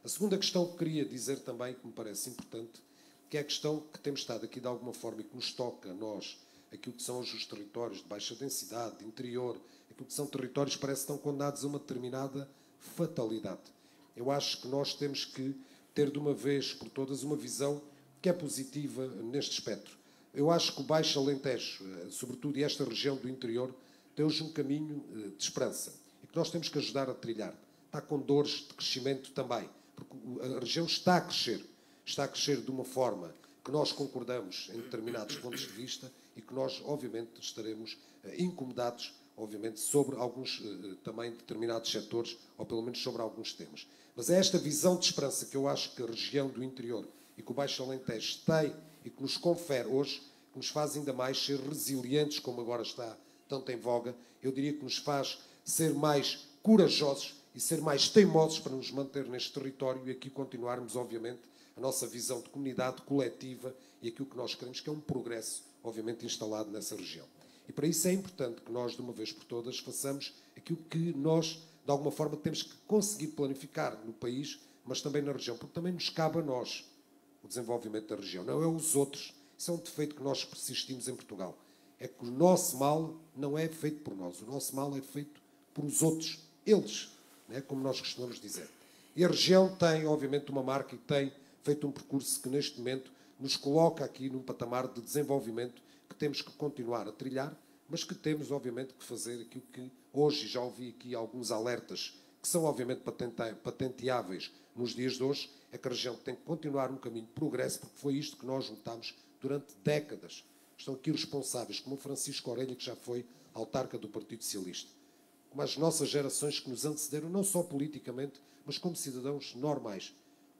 A segunda questão que queria dizer também, que me parece importante, que é a questão que temos estado aqui de alguma forma e que nos toca a nós, aquilo que são hoje os territórios de baixa densidade, de interior, aquilo que são territórios que parece que estão condenados a uma determinada fatalidade. Eu acho que nós temos que ter de uma vez por todas uma visão que é positiva neste espectro. Eu acho que o Baixo Alentejo, sobretudo e esta região do interior, tem hoje um caminho de esperança e que nós temos que ajudar a trilhar. Está com dores de crescimento também, porque a região está a crescer de uma forma que nós concordamos em determinados pontos de vista e que nós, obviamente, estaremos incomodados, obviamente, sobre alguns também determinados setores, ou pelo menos sobre alguns temas. Mas é esta visão de esperança que eu acho que a região do interior e que o Baixo Alentejo tem e que nos confere hoje, que nos faz ainda mais ser resilientes, como agora está tanto em voga, eu diria que nos faz ser mais corajosos e ser mais teimosos para nos manter neste território e aqui continuarmos, obviamente, a nossa visão de comunidade coletiva e aquilo que nós queremos, que é um progresso, obviamente, instalado nessa região. E para isso é importante que nós, de uma vez por todas, façamos aquilo que nós, de alguma forma, temos que conseguir planificar no país, mas também na região, porque também nos cabe a nós o desenvolvimento da região, não é os outros. Isso é um defeito que nós persistimos em Portugal. É que o nosso mal não é feito por nós, o nosso mal é feito por os outros, eles, né? Como nós costumamos dizer. E a região tem, obviamente, uma marca e tem feito um percurso que, neste momento, nos coloca aqui num patamar de desenvolvimento que temos que continuar a trilhar, mas que temos, obviamente, que fazer aquilo que hoje, já ouvi aqui alguns alertas que são, obviamente, patenteáveis nos dias de hoje, é que a região tem que continuar um caminho de progresso, porque foi isto que nós lutámos durante décadas. Estão aqui responsáveis, como o Francisco Orelha, que já foi autarca do Partido Socialista, como as nossas gerações que nos antecederam, não só politicamente, mas como cidadãos normais,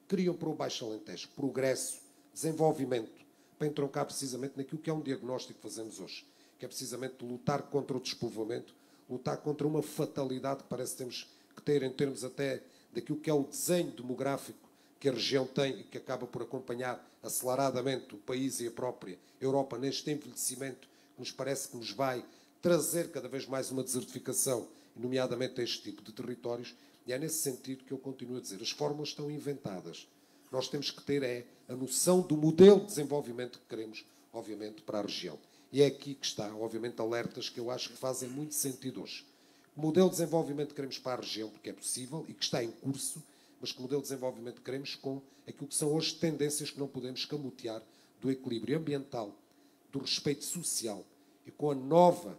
queriam para o Baixo Alentejo progresso, desenvolvimento, para entroncar precisamente naquilo que é um diagnóstico que fazemos hoje, que é precisamente lutar contra o despovoamento, lutar contra uma fatalidade que parece que temos que ter em termos até daquilo que é o desenho demográfico que a região tem e que acaba por acompanhar aceleradamente o país e a própria Europa neste envelhecimento que nos parece que nos vai trazer cada vez mais uma desertificação, nomeadamente a este tipo de territórios, e é nesse sentido que eu continuo a dizer, as fórmulas estão inventadas. Nós temos que ter a noção do modelo de desenvolvimento que queremos, obviamente, para a região. E é aqui que está, obviamente, alertas que eu acho que fazem muito sentido hoje. O modelo de desenvolvimento que queremos para a região, porque é possível e que está em curso, mas que modelo de desenvolvimento queremos com aquilo que são hoje tendências que não podemos camutear do equilíbrio ambiental, do respeito social e com a nova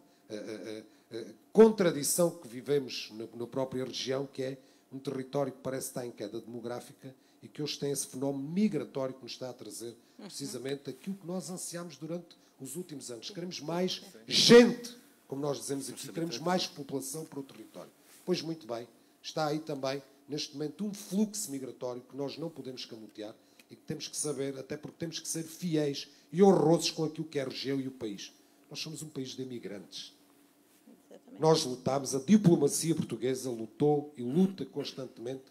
contradição que vivemos na própria região, que é um território que parece estar em queda demográfica e que hoje tem esse fenómeno migratório que nos está a trazer precisamente aquilo que nós ansiámos durante os últimos anos. Queremos mais gente, como nós dizemos aqui, queremos mais população para o território. Pois muito bem, está aí também, neste momento, um fluxo migratório que nós não podemos camutear e que temos que saber, até porque temos que ser fiéis e honrosos com aquilo que é a região e o país. Nós somos um país de imigrantes. Nós lutámos, a diplomacia portuguesa lutou e luta constantemente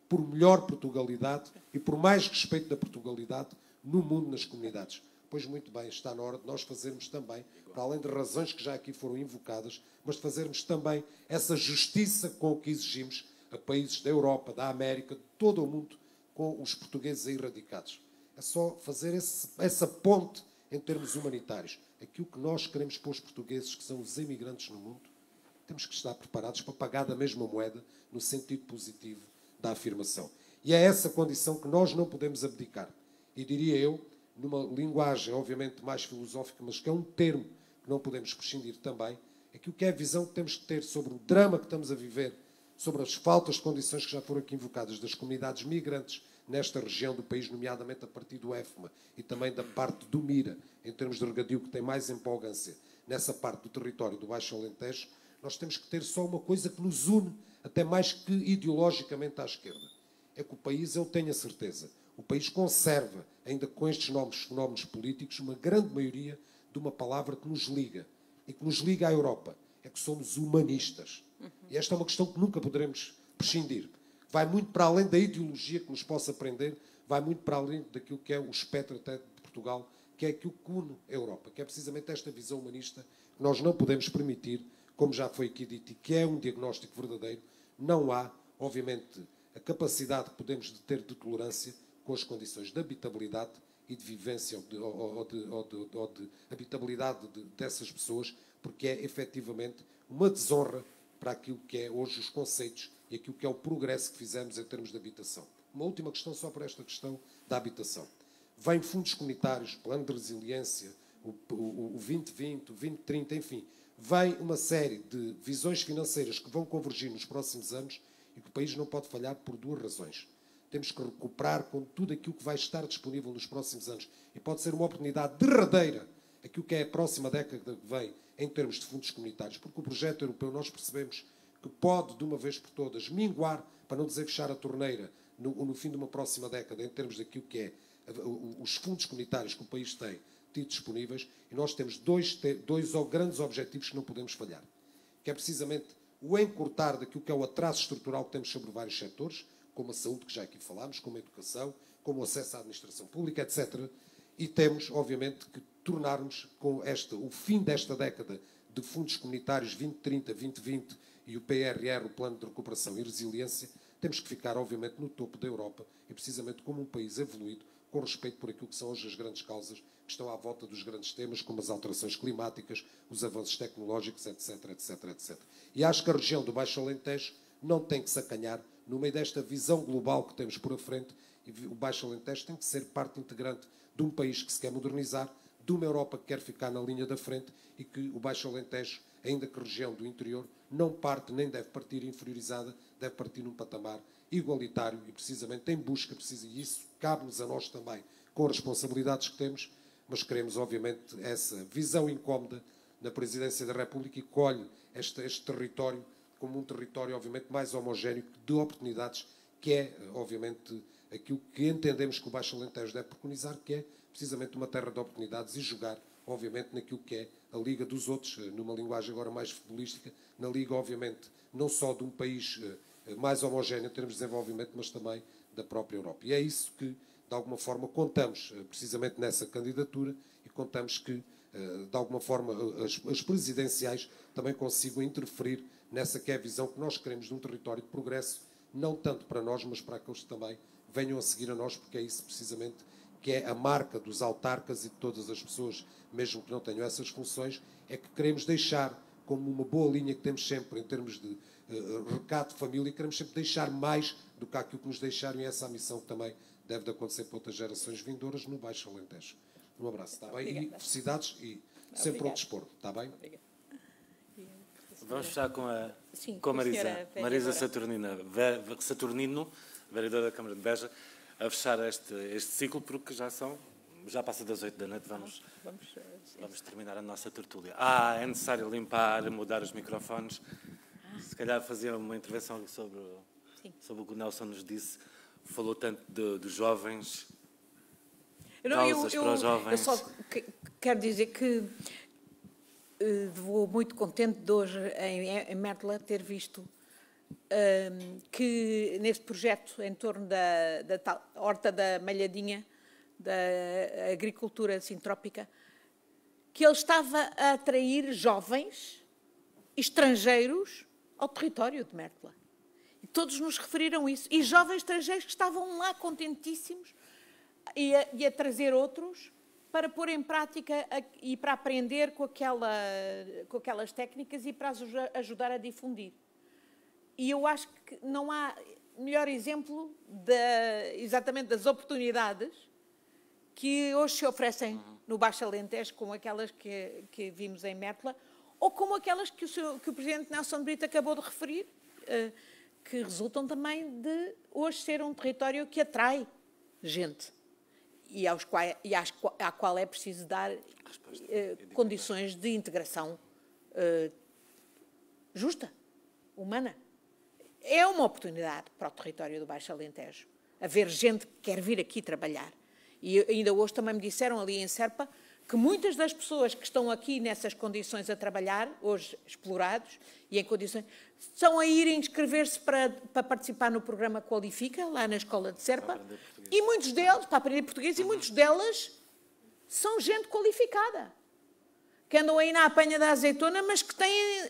por melhor Portugalidade e por mais respeito da Portugalidade no mundo, nas comunidades. pois muito bem, está na hora de nós fazermos também, para além de razões que já aqui foram invocadas, mas de fazermos também essa justiça com que exigimos a países da Europa, da América, de todo o mundo, com os portugueses aí radicados. É só fazer essa ponte em termos humanitários. Aquilo que nós queremos para os portugueses, que são os imigrantes no mundo, temos que estar preparados para pagar da mesma moeda, no sentido positivo da afirmação. E é essa condição que nós não podemos abdicar. E diria eu, numa linguagem obviamente mais filosófica, mas que é um termo que não podemos prescindir também, aquilo que é a visão que temos que ter sobre o drama que estamos a viver, sobre as faltas de condições que já foram aqui invocadas das comunidades migrantes nesta região do país, nomeadamente a partir do EFMA e também da parte do Mira, em termos de regadio, que tem mais empolgância nessa parte do território do Baixo Alentejo, nós temos que ter só uma coisa que nos une, até mais que ideologicamente à esquerda. É que o país, eu tenho a certeza, o país conserva, ainda com estes fenómenos políticos, uma grande maioria de uma palavra que nos liga, e que nos liga à Europa. É que somos humanistas. E esta é uma questão que nunca poderemos prescindir. Vai muito para além da ideologia que nos possa prender, vai muito para além daquilo que é o espectro até de Portugal, que é aquilo que une a Europa, que é precisamente esta visão humanista que nós não podemos permitir, como já foi aqui dito, e que é um diagnóstico verdadeiro. Não há, obviamente, a capacidade que podemos ter de tolerância com as condições de habitabilidade e de vivência ou de habitabilidade dessas pessoas, porque é efetivamente uma desonra para aquilo que é hoje os conceitos e aquilo que é o progresso que fizemos em termos de habitação. Uma última questão só para esta questão da habitação. Vêm fundos comunitários, plano de resiliência, o 2020, o 2030, enfim, vem uma série de visões financeiras que vão convergir nos próximos anos e que o país não pode falhar por duas razões. Temos que recuperar com tudo aquilo que vai estar disponível nos próximos anos e pode ser uma oportunidade derradeira, aquilo que é a próxima década que vem, em termos de fundos comunitários, porque o projeto europeu nós percebemos que pode, de uma vez por todas, minguar, para não dizer fechar a torneira, no fim de uma próxima década, em termos daquilo que é os fundos comunitários que o país tem tido disponíveis, e nós temos dois grandes objetivos que não podemos falhar, que é precisamente o encurtar daquilo que é o atraso estrutural que temos sobre vários setores, como a saúde, que já aqui falámos, como a educação, como o acesso à administração pública, etc. E temos, obviamente, que tornarmos com o fim desta década de fundos comunitários 2030, 2020 e o PRR, o Plano de Recuperação e Resiliência, temos que ficar, obviamente, no topo da Europa e precisamente como um país evoluído, com respeito por aquilo que são hoje as grandes causas que estão à volta dos grandes temas, como as alterações climáticas, os avanços tecnológicos, etc, etc, etc. E acho que a região do Baixo Alentejo não tem que se acanhar no meio desta visão global que temos por a frente, e o Baixo Alentejo tem que ser parte integrante de um país que se quer modernizar, de uma Europa que quer ficar na linha da frente e que o Baixo Alentejo, ainda que região do interior, não parte nem deve partir inferiorizada, deve partir num patamar igualitário e precisamente em busca, e isso cabe-nos a nós também, com as responsabilidades que temos, mas queremos, obviamente, essa visão incómoda na Presidência da República e colhe este território como um território, obviamente, mais homogéneo de oportunidades, que é, obviamente, aquilo que entendemos que o Baixo Alentejo deve preconizar, que é precisamente uma terra de oportunidades e jogar, obviamente, naquilo que é a Liga dos Outros, numa linguagem agora mais futebolística, na Liga, obviamente, não só de um país mais homogéneo em termos de desenvolvimento, mas também da própria Europa. E é isso que, de alguma forma, contamos precisamente nessa candidatura e contamos que, de alguma forma, as presidenciais também consigam interferir nessa que é a visão que nós queremos de um território de progresso, não tanto para nós, mas para aqueles que também venham a seguir a nós, porque é isso precisamente que é a marca dos autarcas e de todas as pessoas, mesmo que não tenham essas funções, é que queremos deixar como uma boa linha que temos sempre em termos de recado de família, queremos sempre deixar mais do que aquilo que nos deixaram, e essa é a missão que também deve de acontecer para outras gerações vindouras no Baixo Alentejo. Um abraço, está bem? Obrigada. E felicidades e sempre ao dispor, está bem? Obrigada. Vamos fechar com a Marisa Saturnino, vereadora da Câmara de Beja, a fechar este ciclo, porque já passa das 8 da noite, vamos terminar a nossa tertúlia. É necessário limpar, mudar os microfones, se calhar fazer uma intervenção sobre o que o Nelson nos disse, falou tanto dos jovens, causas para os jovens. Eu só quero dizer que vou muito contente de hoje, em Mértola, ter visto que nesse projeto em torno da Horta da Malhadinha da agricultura sintrópica, que ele estava a atrair jovens estrangeiros ao território de Mértola. E todos nos referiram isso. E jovens estrangeiros que estavam lá contentíssimos e a trazer outros para pôr em prática e para aprender com aquelas técnicas e para ajudar a difundir. E eu acho que não há melhor exemplo exatamente das oportunidades que hoje se oferecem no Baixo Alentejo, como aquelas que vimos em Mértola, ou como aquelas que o Presidente Nelson de Brito acabou de referir, que resultam também de hoje ser um território que atrai gente e à qual é preciso dar condições de integração justa, humana. É uma oportunidade para o território do Baixo Alentejo haver gente que quer vir aqui trabalhar. E ainda hoje também me disseram ali em Serpa que muitas das pessoas que estão aqui nessas condições a trabalhar, hoje explorados, e em condições, estão a ir inscrever-se para participar no programa Qualifica, lá na Escola de Serpa, e muitos deles, para aprender português, e muitos delas são gente qualificada, que andam aí na apanha da azeitona, mas que têm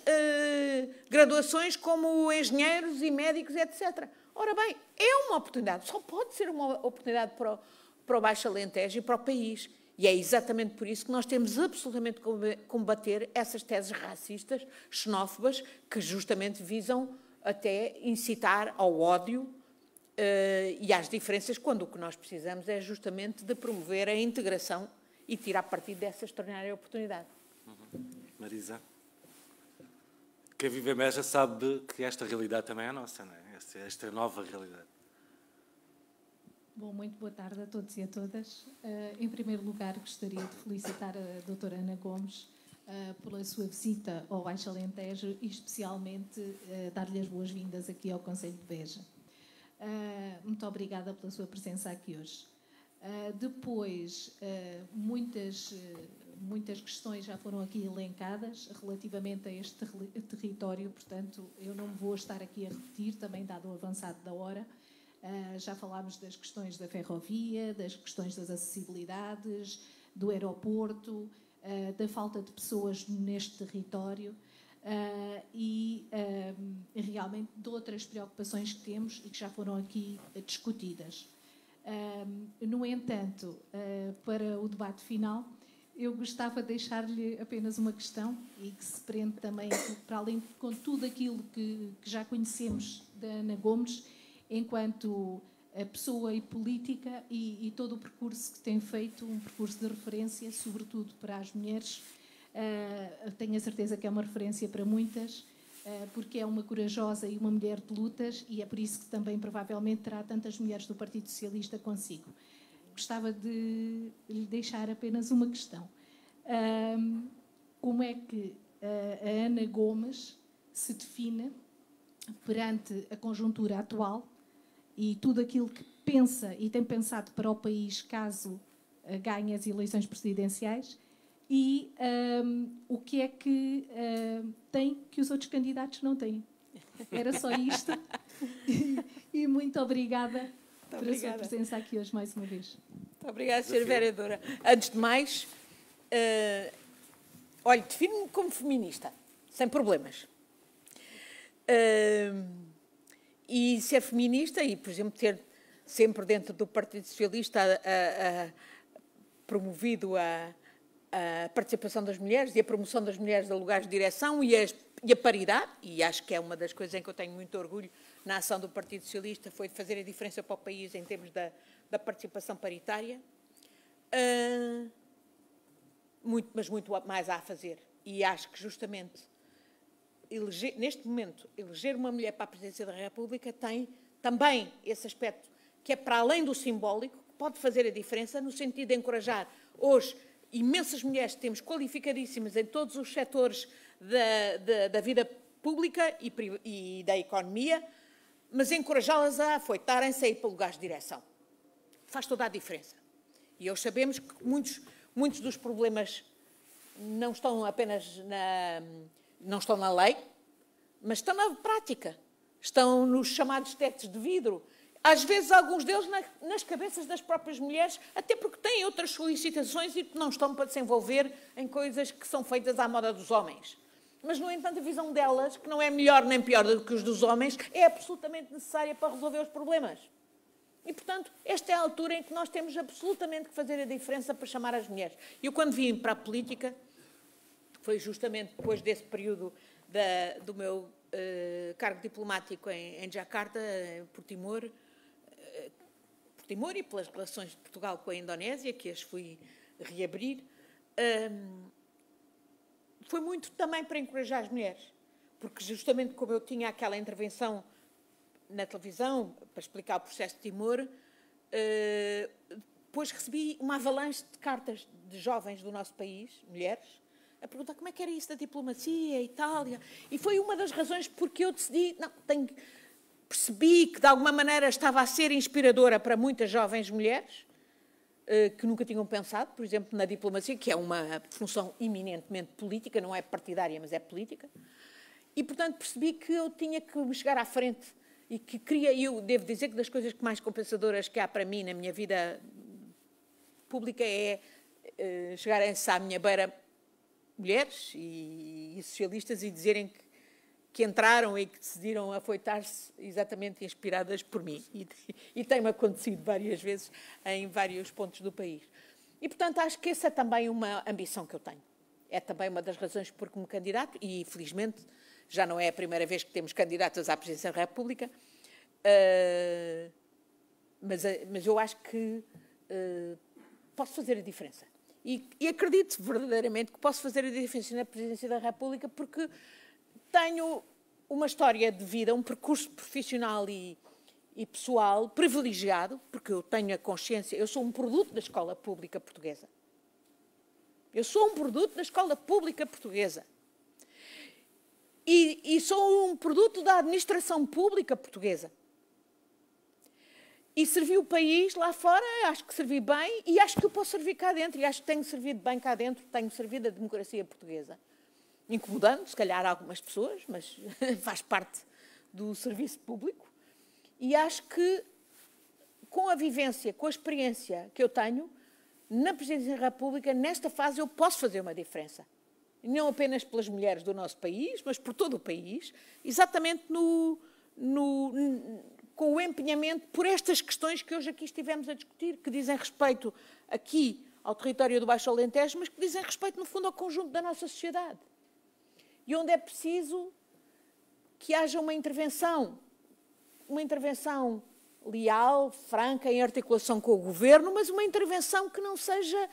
graduações como engenheiros e médicos, etc. Ora bem, é uma oportunidade, só pode ser uma oportunidade para o Baixo Alentejo e para o país. E é exatamente por isso que nós temos absolutamente que combater essas teses racistas, xenófobas, que justamente visam até incitar ao ódio e às diferenças, quando o que nós precisamos é justamente de promover a integração e tirar partido dessa extraordinária oportunidade. Marisa? Quem vive em Beja sabe que esta realidade também é nossa, não é? Esta nova realidade. Bom, muito boa tarde a todos e a todas. Em primeiro lugar, gostaria de felicitar a doutora Ana Gomes pela sua visita ao Baixo Alentejo e, especialmente, dar-lhe as boas-vindas aqui ao Concelho de Beja. Muito obrigada pela sua presença aqui hoje. Depois, muitas questões já foram aqui elencadas relativamente a este território, portanto, eu não vou estar aqui a repetir, também dado o avançado da hora. Já falámos das questões da ferrovia, das questões das acessibilidades, do aeroporto, da falta de pessoas neste território e realmente de outras preocupações que temos e que já foram aqui discutidas. No entanto, para o debate final, eu gostava de deixar-lhe apenas uma questão e que se prende também, para além com tudo aquilo que já conhecemos da Ana Gomes, enquanto a pessoa e política e todo o percurso que tem feito, um percurso de referência, sobretudo para as mulheres. Tenho a certeza que é uma referência para muitas, porque é uma corajosa e uma mulher de lutas e é por isso que também provavelmente terá tantas mulheres do Partido Socialista consigo. Gostava de lhe deixar apenas uma questão. Como é que a Ana Gomes se define perante a conjuntura atual e tudo aquilo que pensa e tem pensado para o país caso ganhe as eleições presidenciais e o que é que tem que os outros candidatos não têm? Era só isto. E muito obrigada pela sua presença aqui hoje mais uma vez. Muito obrigada, Sra. Vereadora. Antes de mais, olha, defino-me como feminista, sem problemas. E ser feminista e, por exemplo, ter sempre dentro do Partido Socialista promovido a participação das mulheres e a promoção das mulheres a lugares de direção e a paridade, e acho que é uma das coisas em que eu tenho muito orgulho na ação do Partido Socialista, foi de fazer a diferença para o país em termos da participação paritária. Mas muito mais há a fazer. E acho que justamente neste momento, eleger uma mulher para a presidência da República tem também esse aspecto que é para além do simbólico, que pode fazer a diferença no sentido de encorajar hoje imensas mulheres que temos qualificadíssimas em todos os setores da vida pública e da economia, mas encorajá-las a afoitarem-se a ir para lugares de direção. Faz toda a diferença. E hoje sabemos que muitos dos problemas não estão apenas não estão na lei, mas estão na prática. Estão nos chamados tetos de vidro. às vezes alguns deles nas cabeças das próprias mulheres, até porque têm outras solicitações e não estão para se envolver em coisas que são feitas à moda dos homens. Mas, no entanto, a visão delas, que não é melhor nem pior do que os dos homens, é absolutamente necessária para resolver os problemas. E, portanto, esta é a altura em que nós temos absolutamente que fazer a diferença para chamar as mulheres. Eu, quando vim para a política, foi justamente depois desse período do meu cargo diplomático em Jakarta, por Timor e pelas relações de Portugal com a Indonésia, que as fui reabrir, foi muito também para encorajar as mulheres, porque justamente como eu tinha aquela intervenção na televisão para explicar o processo de Timor, depois recebi uma avalanche de cartas de jovens do nosso país, mulheres, a perguntar como é que era isso da diplomacia, Itália, e foi uma das razões porque eu decidi, percebi que de alguma maneira estava a ser inspiradora para muitas jovens mulheres, que nunca tinham pensado, por exemplo, na diplomacia, que é uma função eminentemente política, não é partidária, mas é política. E, portanto, percebi que eu tinha que me chegar à frente e que queria, eu devo dizer que das coisas mais compensadoras que há para mim na minha vida pública é chegarem-se à minha beira mulheres e socialistas e dizerem que entraram e que decidiram afoitar-se exatamente inspiradas por mim. E tem-me acontecido várias vezes em vários pontos do país. E, portanto, acho que essa é também uma ambição que eu tenho. É também uma das razões por que me candidato, e, felizmente, já não é a primeira vez que temos candidatas à presidência da República, mas eu acho que posso fazer a diferença. E acredito verdadeiramente que posso fazer a diferença na presidência da República porque tenho uma história de vida, um percurso profissional e pessoal privilegiado, porque eu tenho a consciência, eu sou um produto da escola pública portuguesa. Eu sou um produto da escola pública portuguesa. E sou um produto da administração pública portuguesa. E servi o país lá fora, acho que servi bem, e acho que eu posso servir cá dentro, e acho que tenho servido bem cá dentro, tenho servido a democracia portuguesa. Incomodando, se calhar, algumas pessoas, mas faz parte do serviço público. E acho que, com a vivência, com a experiência que eu tenho, na Presidência da República, nesta fase, eu posso fazer uma diferença. Não apenas pelas mulheres do nosso país, mas por todo o país, exatamente com o empenhamento por estas questões que hoje aqui estivemos a discutir, que dizem respeito aqui ao território do Baixo Alentejo, mas que dizem respeito, no fundo, ao conjunto da nossa sociedade. E onde é preciso que haja uma intervenção leal, franca, em articulação com o Governo, mas uma intervenção que não seja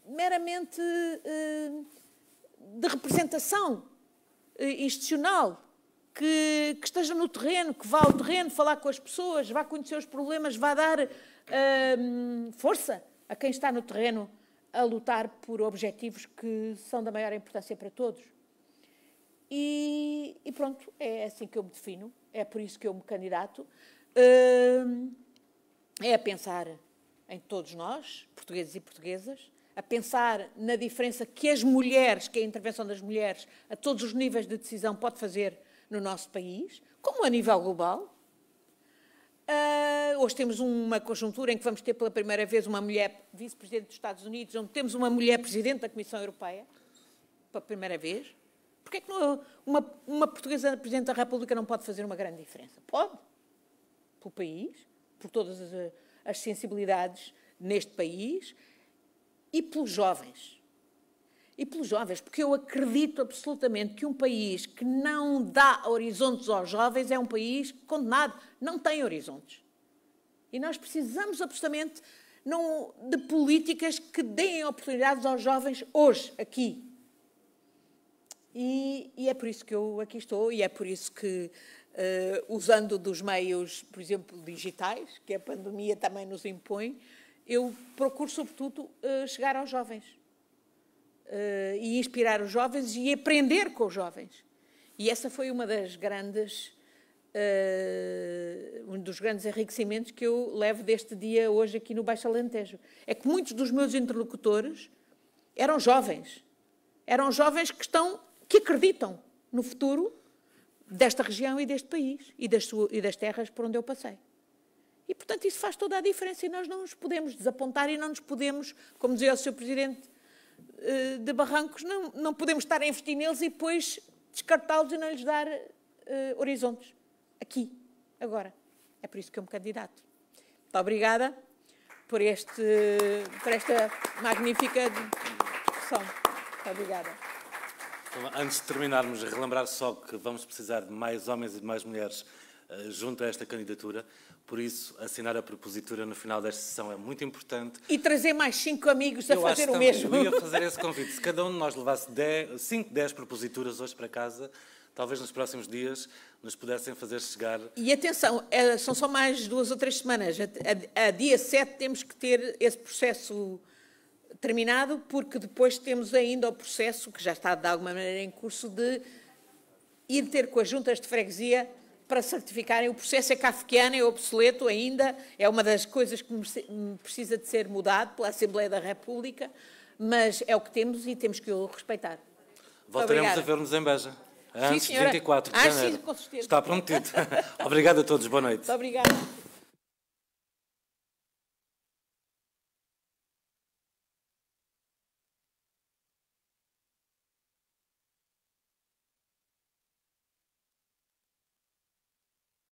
meramente de representação institucional, que esteja no terreno, que vá ao terreno falar com as pessoas, vá conhecer os problemas, vá dar força a quem está no terreno a lutar por objetivos que são da maior importância para todos. E pronto, é assim que eu me defino, é por isso que eu me candidato. É a pensar em todos nós, portugueses e portuguesas, a pensar na diferença que as mulheres, que a intervenção das mulheres a todos os níveis de decisão pode fazer no nosso país, como a nível global. Hoje temos uma conjuntura em que vamos ter pela primeira vez uma mulher vice-presidente dos Estados Unidos, onde temos uma mulher presidente da Comissão Europeia, pela primeira vez. Porquê é que uma portuguesa presidente da República não pode fazer uma grande diferença? Pode. Pelo país, por todas as sensibilidades neste país e pelos jovens. E pelos jovens, porque eu acredito absolutamente que um país que não dá horizontes aos jovens é um país condenado, não tem horizontes. E nós precisamos absolutamente de políticas que deem oportunidades aos jovens hoje, aqui. E é por isso que eu aqui estou, e é por isso que, usando dos meios, por exemplo, digitais, que a pandemia também nos impõe, eu procuro, sobretudo, chegar aos jovens. E inspirar os jovens e aprender com os jovens. E essa foi uma das grandes, um dos grandes enriquecimentos que eu levo deste dia hoje aqui no Baixo Alentejo. É que muitos dos meus interlocutores eram jovens. Eram jovens que acreditam no futuro desta região e deste país e das terras por onde eu passei. E, portanto, isso faz toda a diferença e nós não nos podemos desapontar e não nos podemos, como dizia o Sr. Presidente de Barrancos, não podemos estar a investir neles e depois descartá-los e não lhes dar horizontes. Aqui, agora. É por isso que eu me candidato. Muito obrigada por esta magnífica discussão. Muito obrigada. Então, antes de terminarmos, relembrar só que vamos precisar de mais homens e de mais mulheres junto a esta candidatura. Por isso, assinar a propositura no final desta sessão é muito importante. E trazer mais 5 amigos a fazer o mesmo. Eu ia fazer esse convite. Se cada um de nós levasse 5, 10 proposituras hoje para casa, talvez nos próximos dias nos pudessem fazer chegar... E atenção, são só mais 2 ou 3 semanas. A dia 7 temos que ter esse processo terminado, porque depois temos ainda o processo, que já está de alguma maneira em curso, de ir ter com as juntas de freguesia para certificarem. O processo é kafkiano, é obsoleto ainda, é uma das coisas que precisa de ser mudado pela Assembleia da República, mas é o que temos e temos que o respeitar. Voltaremos a ver-nos em Beja. Antes de 24 de janeiro. Sim, com certeza. Está prometido. Obrigado a todos. Boa noite. Muito obrigada.